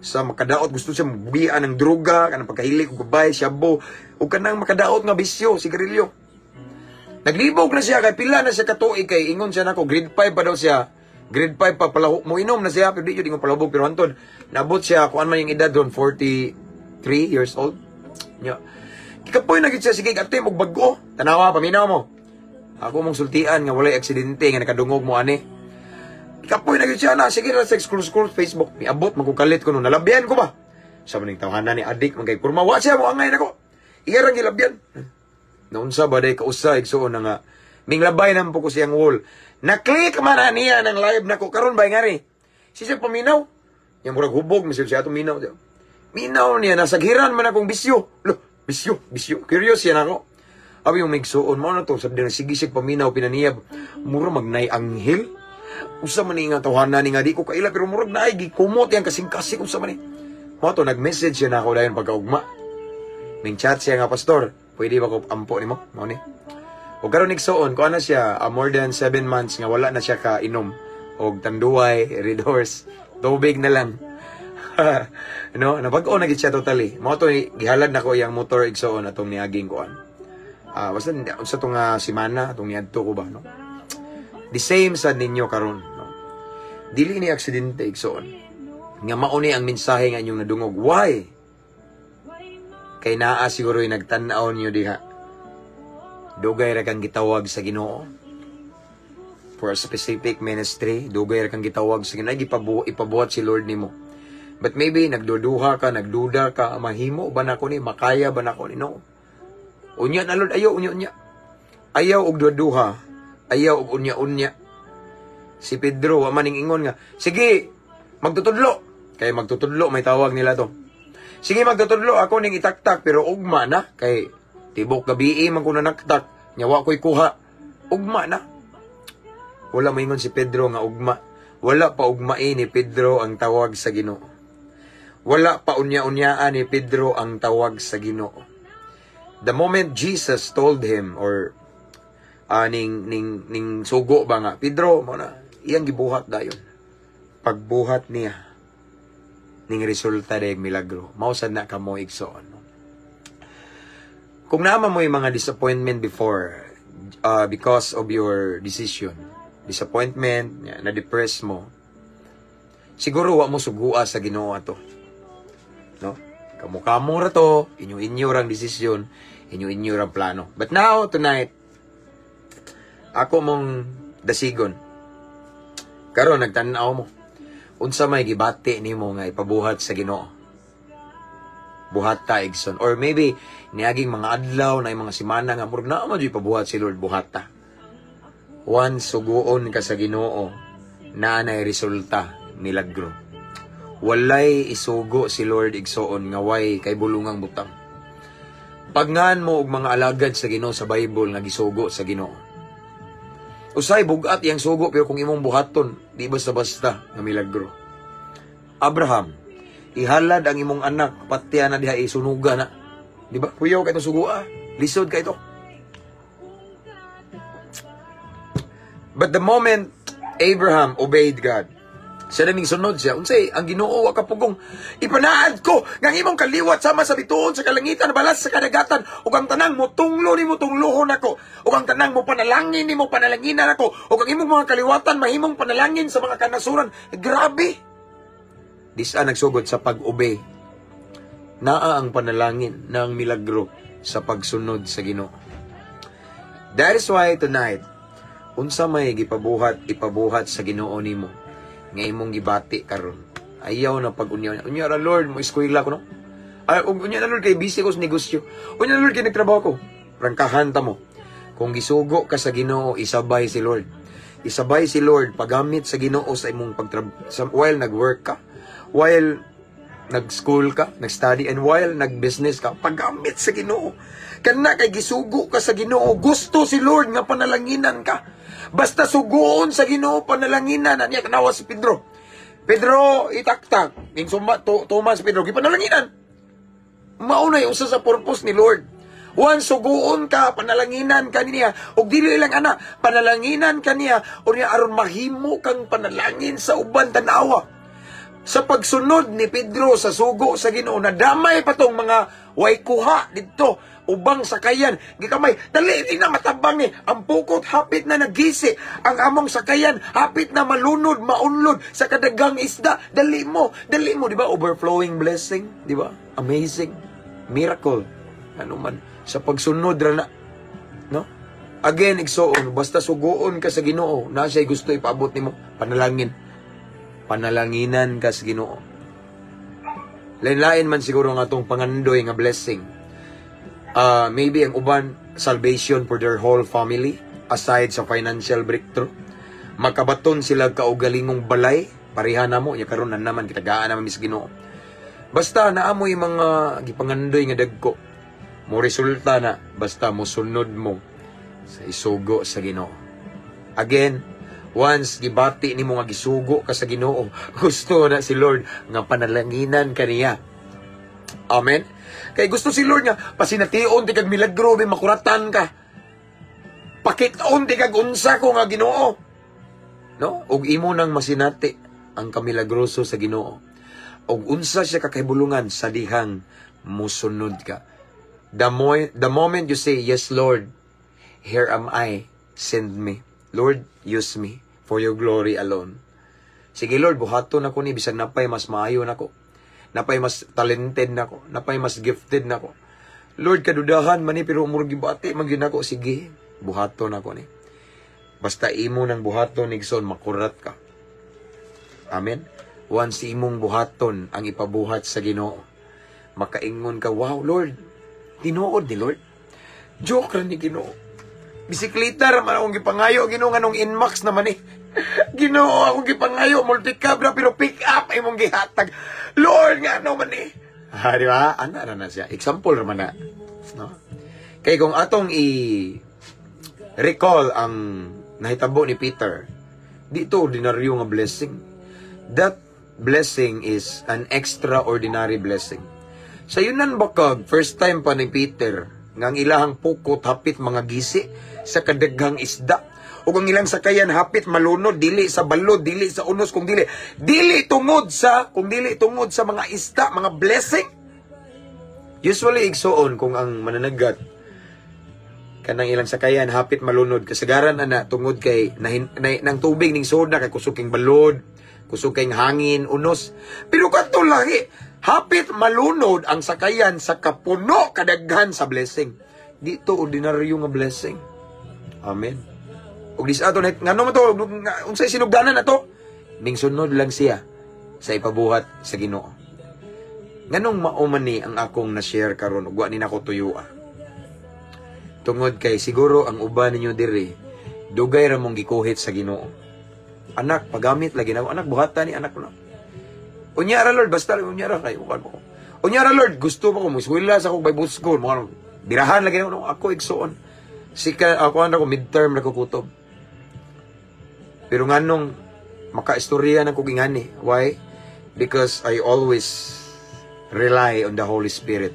Sa makadaot gusto siya mabuhian ng droga, kanang pagkahilig og babae, shabu, ug kanang makadaot nga bisyo, sigarilyo. Naglibog na siya kay pila na siya katuig kay ingon siya nako grade 5 pa daw siya. Grade 5 pa pala mo inom na siya pero di jud ingon palahubog pero hantod nabot siya kuan man yung edad ron 43 years old. Nya. Kikapoy na gid siya sige ate og bago. Tanawa paminaw mo. Ako mong sultian nga walay aksidente nga nakadungog mo ani. Kikapoy na gid siya na sige ra sa school Facebook. Miabot magkukalit ko no nalabyan ko ba. Sa maning tawhanan ni adik man kay kurma wa siya mo angay nako. Iyarang gilabyan. Naunsa ba day kausa igsuon nga minglabay nang po ko siyang wall. Na-click man niya ng live nako karon bay ngari. Siya paminaw. Yang murag hubog misil siya atong minaw. Minaw niya nasaghiran man akong bisyo. Lo, bisyo. Curious yan ako. Abi yung migsuon mo na to sabi na sige sig paminaw pinaniyab. Mura magnay anghel. Usa man ni nga tawhanan ni nga di ko kaila pero murag naay gikumot yang kasing-kasing usa man ni. Mo to nag-message siya nako dayon pagkaugma. Ning chat siya nga pastor. Pwede ba ko ampo ni mo? Mo ni. O karon igsuon ko ana siya more than 7 months nga wala na siya ka inom og tanduay, red horse, tubig na lang. No, nabag-o na gid siya totally. Mo to gihalad nako yang motor igsuon atong niaging kuan. Basta unsa tong semana atong niadto ko ba no. The same sa ninyo karon no. Dili ni aksidente igsuon. Nga mao ni ang mensahe nga inyong nadungog. Why? Kay naa siguro yung nagtanaw niyo diha. Dugay ra kang gitawag sa Ginoo. For a specific ministry, dugay ra kang gitawag sa Ginoo. Ipabuhat si Lord nimo. But maybe nagduduha ka, nagduda ka, mahimo ba nako ni, makaya ba nako ni, no? Unya na Lord, ayaw unya. Ayaw og duduha, ayaw og unya. Si Pedro, wa maning ingon nga, sige, magtutudlo. Kay magtutudlo, may tawag nila to. Sige magtutudlo ako ning itaktak pero ugma na kay tibok gabi man ko nanaktak nyawa ko'y kuha ugma na. Wala maingon si Pedro nga ugma. Wala pa ugmain ni Pedro ang tawag sa Ginoo. Wala pa unya-unyaan ni Pedro ang tawag sa Ginoo. The moment Jesus told him or ning sugo ba nga Pedro mo na iyang gibuhat dayon. Pagbuhat niya ning resulta dayeg milagro. Mausad na kamo igsoon. Kung naman mo yung mga disappointment before because of your decision, disappointment, na-depress mo, siguro wa mo sugua sa Ginoo ato. No? Kamo-kamo ra to, inyo rang desisyon, inyo rang plano. But now, tonight, ako mong dasigon. Karon nagtanaw mo. Unsa may gibati nimo nga ipabuhat sa Ginoo. buhata igson. Or maybe niaging mga adlaw na mga semana nga murag naa man jud pabuhat si Lord buhata. Once suguon ka sa Ginoo, naa nay resulta, milagro. Walay isugo si Lord igsoon nga way kay bulungang butang. Pagngan mo og mga alagad sa Ginoo sa Bible nga gisugo sa Ginoo. Usay bugat yang sugo pero kung imong buhaton, di basta-basta nga milagro. Abraham, ihalad ang imong anak, patiya na diha isunuga na. Di ba? Kuyaw ka itong sugua. Lisod ka ito. But the moment Abraham obeyed God, siya naming sunod siya. Unsay, ang Ginoo wa kapugong, ipanaad ko, ngang imong kaliwat sama sa bituon, sa kalangitan, balas sa kadagatan, ug ang tanang mo, tunglo ni mo, tunglohon ako, ug ang tanang mo, panalangin ni mo, panalanginan ako, ug ang imong mga kaliwatan, mahimong panalangin sa mga kanasuran. Grabe! Disa nagsugod sa pag-obey. Naa ang panalangin ng milagro sa pagsunod sa Ginoo. That is why tonight, unsa may ipabuhat sa Ginoo nimo nga imong gibati karon. Ayaw na pag-unya. Unya ra Lord, mo eskwela ko no. Ay unya na Lord kay busy ko sa negosyo. Unya na Lord kay nagtrabaho ko. Prangkahan ta mo. Kung gisugo ka sa Ginoo, isabay si Lord. Isabay si Lord paggamit sa Ginoo sa imong while nag-work ka, while nag-school ka, nag-study, and while nag-business ka, paggamit sa Ginoo. Kana kay gisugo ka sa Ginoo, gusto si Lord nga panalanginan ka. Basta sugoon sa Ginoo panalanginan. Niya tanawa si Pedro. Pedro itaktak. Ning tuman si Pedro gipanalanginan. Mao na usa sa purpose ni Lord. Once sugoon ka panalanginan kaniya ug dili lang ana panalanginan kaniya unya aron mahimo kang panalangin sa uban tanawa. Sa pagsunod ni Pedro sa sugo sa Ginoo, nadamay pa tong mga way kuha dito. Ubang sakayan, gikamay, dali na matabang ni. Ang pukot hapit na nagisi. Ang among sakayan hapit na malunod, maunlod sa kadagang isda. Dali mo, di ba? Overflowing blessing, di ba? Amazing, miracle. Ano man, sa pagsunod ra na. No? Again, igsoon, basta sugoon ka sa Ginoo, na siya'y gusto ipaabot nimo, panalangin. Panalanginan ka sa Ginoo. Lain-lain man siguro nga itong pangandoy nga blessing. Maybe ang uban, salvation for their whole family, aside sa financial breakthrough. Makabaton sila kaugalingong balay, pareha na mo, karon na naman, kitagaan naman mis Ginoo. Basta naamoy mga gipangandoy nga dagko, mo resulta na, basta mo sunod mo sa isugo sa Ginoo. Again, once gibati nimo nga gisugo ka sa Ginoo, gusto na si Lord nga panalanginan kaniya. Amen. Kay gusto si Lord nga pasination ti kag milagro bi makuratan ka. Pakit-on ti kag unsa ko nga Ginoo. No? Ug imo nang masinati ang kamilagroso sa Ginoo. Ug unsa siya kakahibulungan sa dihang musunod ka. The moment you say, "Yes, Lord, here am I, send me. Lord, use me for your glory alone." Sige Lord, buhaton ako ni bisag napay mas maayo nako. Napay mas talented nako, napay mas gifted nako. Lord, kadudahan man ni pero umurog gibati man gyud nako, sige, buhaton nako ni. Basta imo nang buhaton igsoon makurat ka. Amen. Once imong buhaton ang ipabuhat sa Ginoo, makaingon ka, wow Lord, tinuod ni Lord. Joke ra ni Ginoo. Bisikleta ra man akong gipangayo, Ginoo nganong Inmax naman eh. Ginoo akong gipangayo, multicab ra pero pick up imong gihatag. Lord nga no man eh. Di ba? Ana na siya. Example ra man na. No? Kay kung atong recall ang nahitabo ni Peter, dito ordinaryo nga blessing. That blessing is an extraordinary blessing. Sa yunan bakag, first time pa ni Peter, ngang ilahang pukot hapit mga gisi sa kadaghang isda. O ang ilang sakayan hapit malunod, dili sa balod, dili sa unos, kung dili tungod sa mga isda, mga blessing. Usually igsoon kung ang mananagat kanang ilang sakayan hapit malunod, kasagaran ana tungod kay nang tubig ning soda kay kusuking balod, kusuking hangin, unos. Pero kadto lagi hapit malunod ang sakayan sa kapuno kadaghan sa blessing. Dito ordinaryo nga blessing. Amen. Ug dis ato ngano man to unsay sinugdanan nato? Ning sunod lang siya sa ipabuhat sa Ginoo. Nganong mauman ni ang akong na-share karon ug wa ni nako tuyua. Tungod kay siguro ang uban ninyo diri dugay ra mong gikuhit sa Ginoo. Anak, pagamit lagi na anak buhatan ni anak na. Unya ra Lord, basta unya ra kay ukan mo. Unya ra Lord, gusto mo ko muswila sa akong Bible school, mga birahan lagi na ako igsoon. Sika ako ana ko midterm na ko kutob. Pero nganong makaistorya na ko gingani. Why? Because I always rely on the Holy Spirit.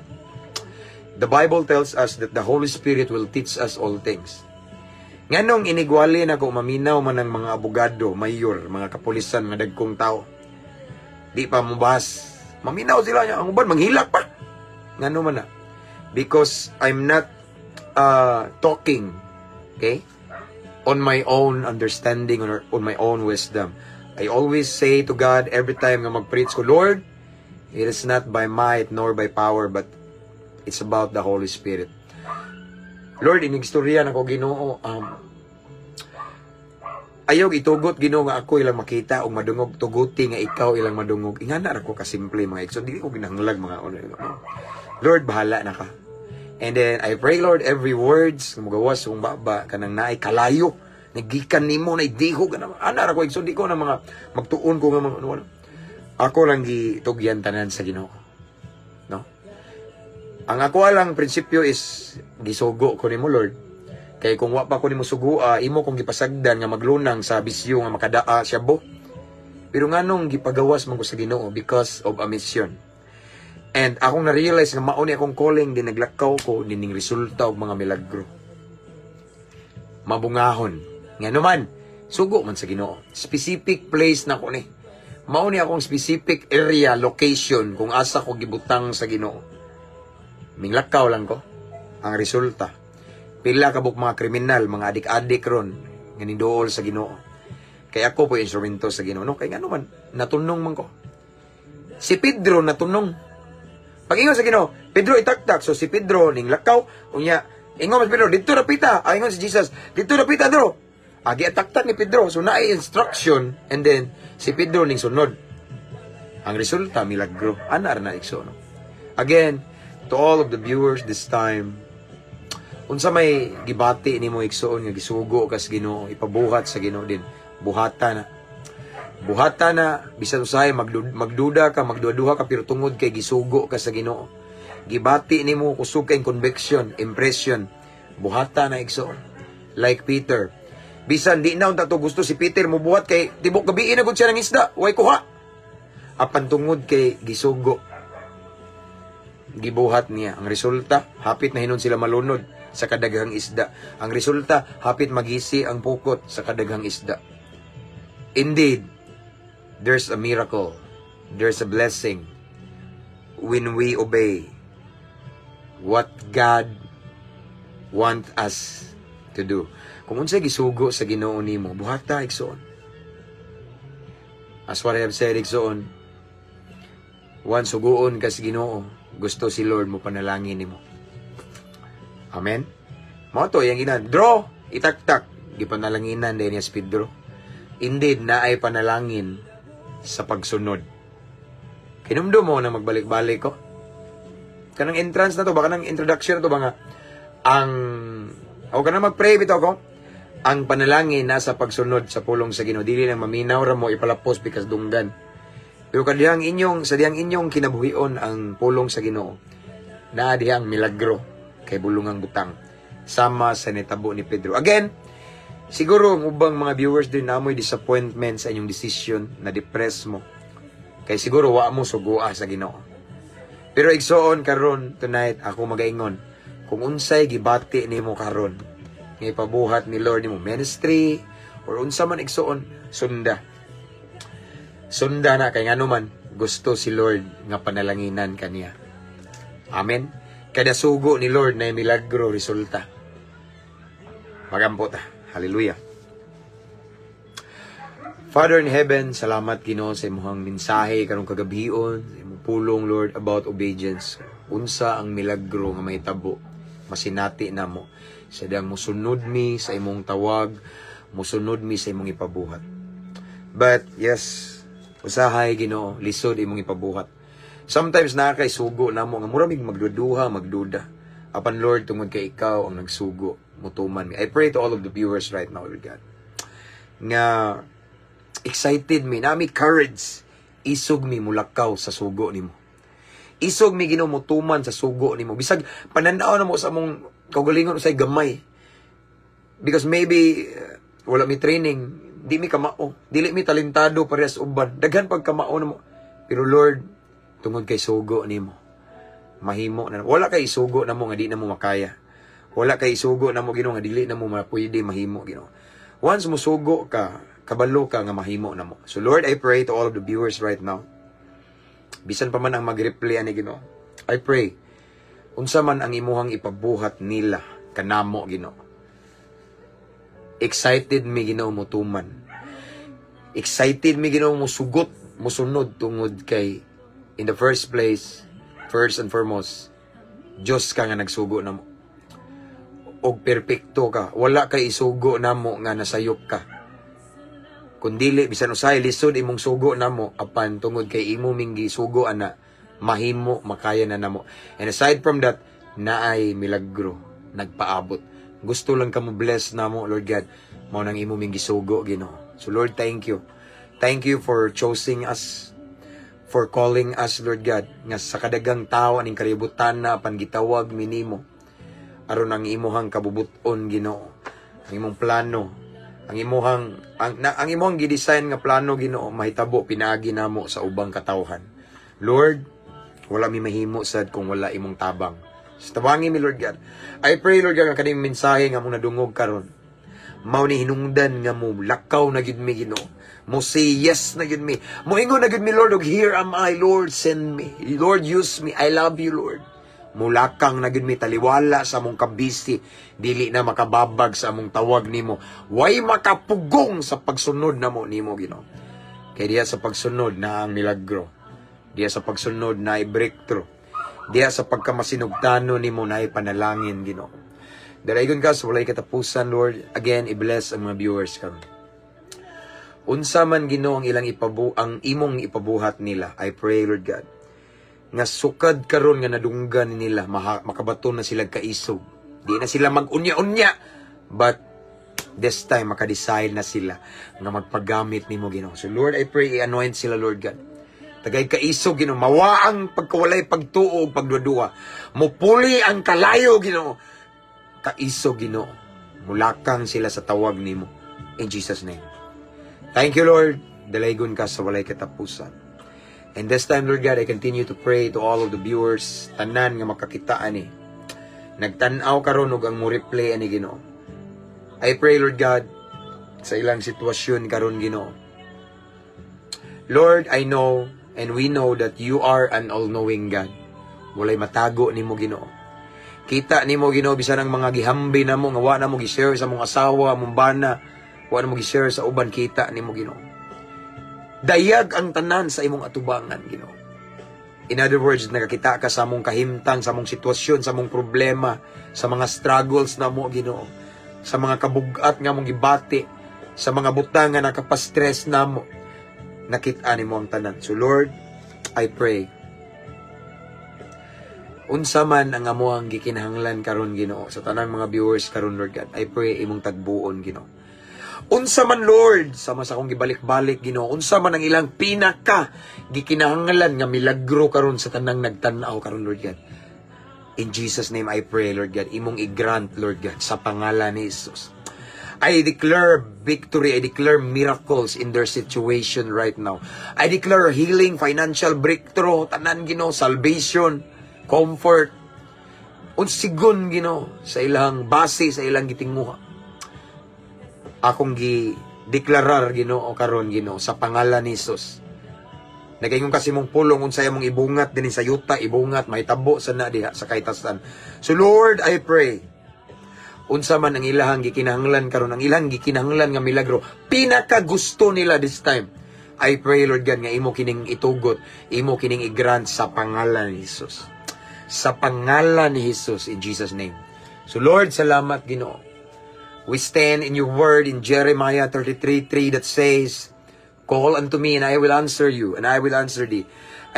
The Bible tells us that the Holy Spirit will teach us all things. Nganong inigwali na ko maminaw man ng mga abogado, mayor, mga kapulisan, mga dagkong tao. Di pa mubas. Maminaw sila niya. Ang uban, manghilak pa. Ngano man na. Because I'm not talking, okay, on my own understanding or on my own wisdom. I always say to God every time nga mag-preach ko, Lord, it is not by might nor by power, but it's about the Holy Spirit. Lord, inigstorya na ko Ginoo, ayaw itugot Ginoo nga ako ilang makita o madungog, tuguti nga ikaw ilang madungog. Ingana ra ko kasimple mga igsoon, dili ko ginahanglag mga Lord, bahala na ka. And then I pray Lord every words mugawas kung baba kanang naay kalayo nagikan nimo na idihog ana ra ko igsoon, di ko na mga magtuon ko nga mga ano. Ako lang gitugyan tanan sa Ginoo. No? Ang ako lang prinsipyo is gisugo ko nimo Lord. Kay kung wa pa ko nimo sugua, imo kong gipasagdan nga maglunang sa bisyo nga makadaa siya bo. Pero nganong gipagawas man ko sa Ginoo because of a mission. And akong na-realize nga mauni akong calling din naglakaw ko dining resulta og mga milagro. Mabungahon. Nga naman, sugo man sa Ginoo. Specific place na ko ni. Mauni akong specific area, location kung asa ko gibutang sa Ginoo. Minglakaw lang ko ang resulta. Pila ka buk mga kriminal, mga adik-adik ron nga nindool sa Ginoo. Kaya ako po instrumento sa Ginoo. No, kay nga naman natunong man ko. Si Pedro natunong. Pag-ingon sa Ginoo, Pedro itaktak. So si Pedro ning lakaw, unya, ingon mas Pedro, dito rapita. Ingon si Jesus, dito rapita dro. Agi ataktak ni Pedro. So naay instruction and then si Pedro ning sunod. Ang resulta milagro. Ana ra na igsoon. Again, to all of the viewers this time, unsa may gibati nimo igsoon nga gisugo kas Ginoo, ipabuhat sa Ginoo din. Buhata na. Buhata na, bisan usahay magduda ka, magduha ka, pero tungod kay gisugo ka sa Ginoo. Gibati nimo kusog kay conviction, impression. Buhata na igsoon. Like Peter. Bisan di na unta to gusto si Peter mo buhat kay tibok gabi na gud siya ng isda, way kuha. Apan tungod kay gisugo. Gibuhat niya. Ang resulta, hapit na hinon sila malunod sa kadaghang isda. Ang resulta, hapit magisi ang pukot sa kadaghang isda. Indeed, there's a miracle. There's a blessing when we obey what God want us to do. Kung unsay gisugo sa Ginoo nimo, buhata igsoon. As what I have said igsoon, once suguon ka sa Ginoo, gusto si Lord mo panalangin nimo. Amen. Mao to yang inan, draw, itaktak, gipanalanginan din niya si Pedro. Indeed, naay panalangin sa pagsunod. Kinumdo mo na magbalik-balik ko. Kanang entrance na to, baka nang introduction na to, baka kanang mag-pray bitaw ko. Ang panalangin nasa pagsunod sa pulong sa Ginoo. Dili nang maminaw ra mo ipalapos because dunggan. Pero sa diyang inyong kinabuhion ang pulong sa Ginoo. Na diyang milagro kay bulungang butang. Sama sa nitabo ni Pedro. Again, siguro ang ubang mga viewers din na mo'y disappointment sa inyong decision, na depress mo. Kaya siguro wa mo sugua sa Ginoo. Pero igsoon karon tonight ako magaingon kung unsay gibati nimo karon nga ipabuhat ni Lord nimo ministry or unsa man igsoon, sunda. Sunda na kay ngano man gusto si Lord nga panalanginan kaniya. Amen. Kada sugo ni Lord na milagro resulta. Magampo ta. Hallelujah. Father in heaven, salamat Ginoo sa imong mensahe karong kagabion, sa imong pulong Lord about obedience. Unsa ang milagro nga mahitabo, masinati namo. Sadang musunod mi sa imong tawag, musunod mi sa imong ipabuhat. But yes, usahay Ginoo, lisod imong ipabuhat. Sometimes nakakay sugo na mo, nga muramig magduduha, magduda. Apan Lord, tungod kay ikaw ang nagsugo, mutuman mi. I pray to all of the viewers right now, Lord God, nga excited mi, nami courage, isog mi mulakaw sa sugo nimo. Isog mi Ginoo mutuman sa sugo nimo. Bisag pananaw na mo sa among kaugalingon usay gamay. Because maybe wala mi training, di mi kamao, dili mi talentado parehas uban. Daghan pag kamao na mo. Pero Lord, tungod kay sugo nimo, mahimo na. Wala kay isugo na mo nga di na mo makaya. Wala kay isugo na mo Ginoo nga dili na mo mapwede mahimo Ginoo. Once mo sugo ka, kabalo ka nga mahimo na mo. So Lord, I pray to all of the viewers right now. Bisan pa man ang mag-replay ani Ginoo, I pray unsa man ang imuhang ipabuhat nila kanamo Ginoo. Excited mi Ginoo mutuman. Excited mi Ginoo musugot, musunod tungod kay in the first place, first and foremost, Diyos ka nga nagsugo namo. Og perpekto ka, wala kay isugo namo nga nasayop ka. Kundili bisan usay lisod imong sugo namo apan tungod kay imo minggi sugo ana mahimo makaya na namo. And aside from that, naay milagro nagpaabot. Gusto lang ka mo bless namo Lord God, mao nang imo minggi sugo Ginoo. So Lord, thank you. Thank you for choosing us, for calling us Lord God, nga sa kadagang tao aning kaributan na apan gitawag mi nimo aron ang imuhang kabubuton Ginoo, ang imong plano, ang imong gidesign nga plano Ginoo mahitabo pinaagi namo sa ubang katawhan. Lord, wala mi mahimo sad kung wala imong tabang. So tabangi mi Lord God. I pray Lord God nga kaning mensahe nga mong nadungog karon, mao ni hinungdan nga mo lakaw na gid mi Ginoo. Mo say yes na gid mi. Mo ingon na gid mi Lord, og here am I Lord, send me. Lord, use me. I love you Lord. Mulakang na gid mi taliwala sa among kabisi, dili na makababag sa among tawag nimo. Way makapugong sa pagsunod namo nimo Ginoo. Kay diya sa pagsunod na ang milagro. Diya sa pagsunod na i-breakthrough. Diya sa pagkamasinugtano nimo na ipanalangin Ginoo. Dalagon ka sa walay katapusan Lord. Again, i-bless ang mga viewers karon. Unsa man Ginoo ang imong ipabuhat nila, I pray Lord God, nga sukad karon nga nadunggan nila, makabaton na sila kaisog. Di na sila mag-unya-unya, but this time makadecide na sila nga magpagamit nimo Ginoo. So Lord, I pray i-anoint sila Lord God. Tagay kaisog Ginoo, mawaang pagkawalay pagtuo ug pagdudua. Mupuli ang kalayo Ginoo. Kaisog Ginoo. Mulakang sila sa tawag nimo. In Jesus name. Thank you Lord. Dalaygon ka sa walay katapusan. And this time, Lord God, I continue to pray to all of the viewers, tanan nga makakita ani. Nagtanaw karon og ang mo replay ani Ginoo. I pray, Lord God, sa ilang sitwasyon karon Ginoo. Lord, I know and we know that you are an all-knowing God. Walay matago nimo Ginoo. Kita nimo Ginoo bisan ang mga gihambi namo nga wa na mo gi-share sa mong asawa, mong bana, wa na mo gi-share sa uban, kita nimo Ginoo. Dayag ang tanan sa imong atubangan Ginoo. In other words, nakakita ka sa among kahimtang, sa among sitwasyon, sa among problema, sa mga struggles na mo Ginoo, sa mga kabugat nga mong gibati, sa mga butang nga nakapastress na mo. Nakita nimo ang tanan. So Lord, I pray, unsa man ang amuang gikinahanglan karon Ginoo sa tanang mga viewers karon Lord God, I pray imong tagbuon Ginoo. Unsa man Lord, sama sa akong gibalik-balik Ginoo, unsa man ang ilang pinaka gikinahanglan nga milagro karon sa tanang nagtan-aw karon Lord God. In Jesus name I pray Lord God, imong i-grant Lord God sa pangalan ni Jesus. I declare victory, I declare miracles in their situation right now. I declare healing, financial breakthrough, tanan Ginoo, salvation, comfort, unsigon Ginoo sa ilang base, sa ilang gitinguha. Akong gi-deklarar Ginoo karon Ginoo sa pangalan ni Jesus. Nagaingon kasi mong pulong unsay mong ibungat dinhi sa yuta, ibungat mahitabo sa na diha sa kaitasan. So Lord, I pray, unsa man ang ilahang gikinahanglan karon, ang ilang gikinahanglan nga milagro, pinaka gusto nila this time, I pray Lord God nga imo kining itugot, imo kining i-grant sa pangalan ni Jesus. Sa pangalan ni Jesus, in Jesus name. So Lord, salamat Ginoo. We stand in your word in Jeremiah 33:3 that says, call unto me and I will answer you, and I will answer thee.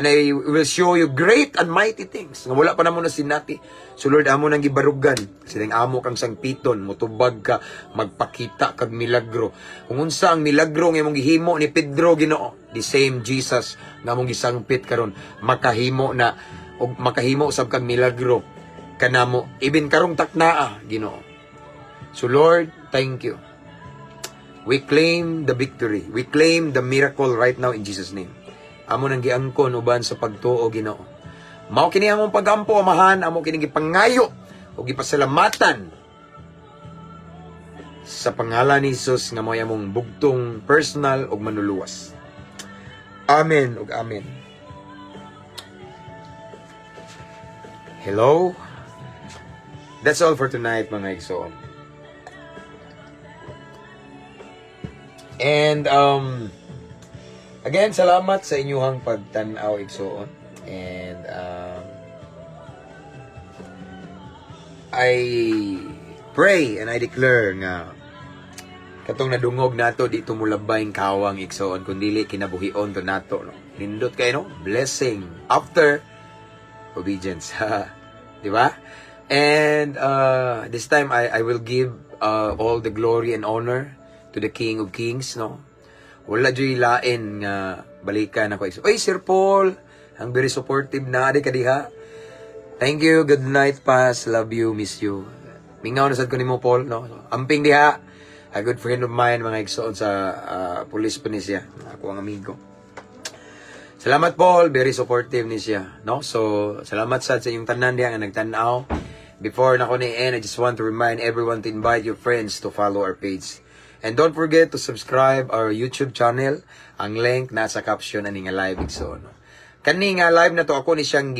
And I will show you great and mighty things. Nga wala pa na mo na sinati. So Lord, amo nang gibarugan. Silang amo kang sangpiton, mutubag ka, magpakita kag milagro. Kung unsa ang milagro nga imong gihimo ni Pedro Ginoo, the same Jesus nga among gisangpit karon makahimo na og makahimo usab kag milagro kanamo even karong taknaa Ginoo. So Lord, thank you. We claim the victory. We claim the miracle right now in Jesus' name. Amo nang giangkon uban sa pagtuo Ginoo. Mao kini among pagampo amahan, amo kini gipangayo ug gipasalamatan sa pangalan ni Jesus nga mao among bugtong personal ug manuluwas. Amen ug amen. Hello. That's all for tonight mga igsoon. And again, salamat sa inyong pagtanaw igsoon. And I pray and I declare nga katong nadungog nato dito mulabayng kawang igsoon kundili kinabuhion to nato no. Nindot kay no, blessing after obedience. Di ba? And this time I will give all the glory and honor to the King of Kings no. Wala dyo'y lain nga balikan ako. Oy, Sir Paul, ang very supportive na adi ka diha. Thank you, good night, Pas. Love you, miss you. Mingaw na sad ko ni mo, Paul, no? Amping diha. A good friend of mine, mga igsoon sa police po ni siya. Ako ang amigo. Salamat, Paul. Very supportive ni siya, no? So, salamat sad sa inyong tanan diha nga nagtanaw. Before na ko ni-end, I just want to remind everyone to invite your friends to follow our page. And don't forget to subscribe our YouTube channel. Ang link nasa caption ani nga live igsoon. Kani nga live na to ako ni siyang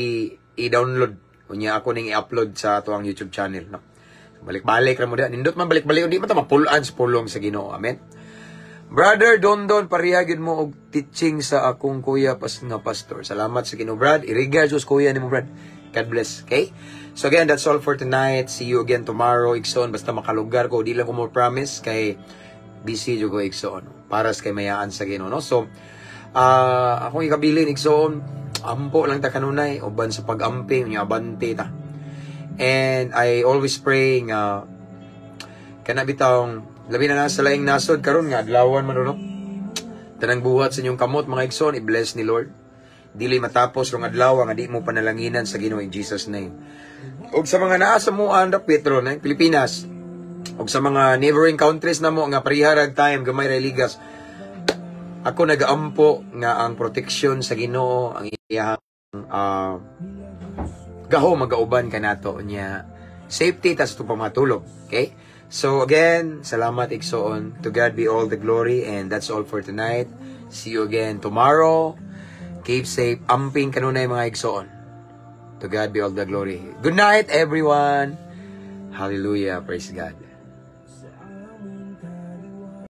i-download. Unya ako ning i-upload sa to ang YouTube channel, no. Balik-balik ra mo da. Nindot man balik-balik di man ta mapulaan sa pulong sa Ginoo. Amen. Brother Dondon, parihagid mo og teaching sa akong kuya pas nga pastor. Salamat sa Ginoo, Brad. Irigay sus kuya nimo, Brad. God bless. Okay? So again, that's all for tonight. See you again tomorrow igsoon basta makalugar ko. Di lang ko mo promise kay busy jugo igsoon para sa kay mayaan sa Ginoo, no. So akong ikabilin igsoon ampo lang ta kanunay uban sa pag-amping nya abante ta. And I always pray nga kana bitawng labi na sa laing nasod karon nga adlawan man no. Tanang buhat sa inyong kamot mga igsoon i-bless ni Lord. Dili matapos rong adlaw nga di mo panalanginan sa Ginoo in Jesus name. Ug sa mga naa sa muan ra Petro na Pilipinas ug sa mga neighboring countries na mo nga pariharag time gamay ra ligas. Ako nagaampo nga ang protection sa Ginoo ang iyang gaho magauban kanato nya safety tas to pamatulog. Okay? So again, salamat igsoon. To God be all the glory and that's all for tonight. See you again tomorrow. Keep safe. Amping kanunay mga igsoon. To God be all the glory. Good night everyone. Hallelujah. Praise God.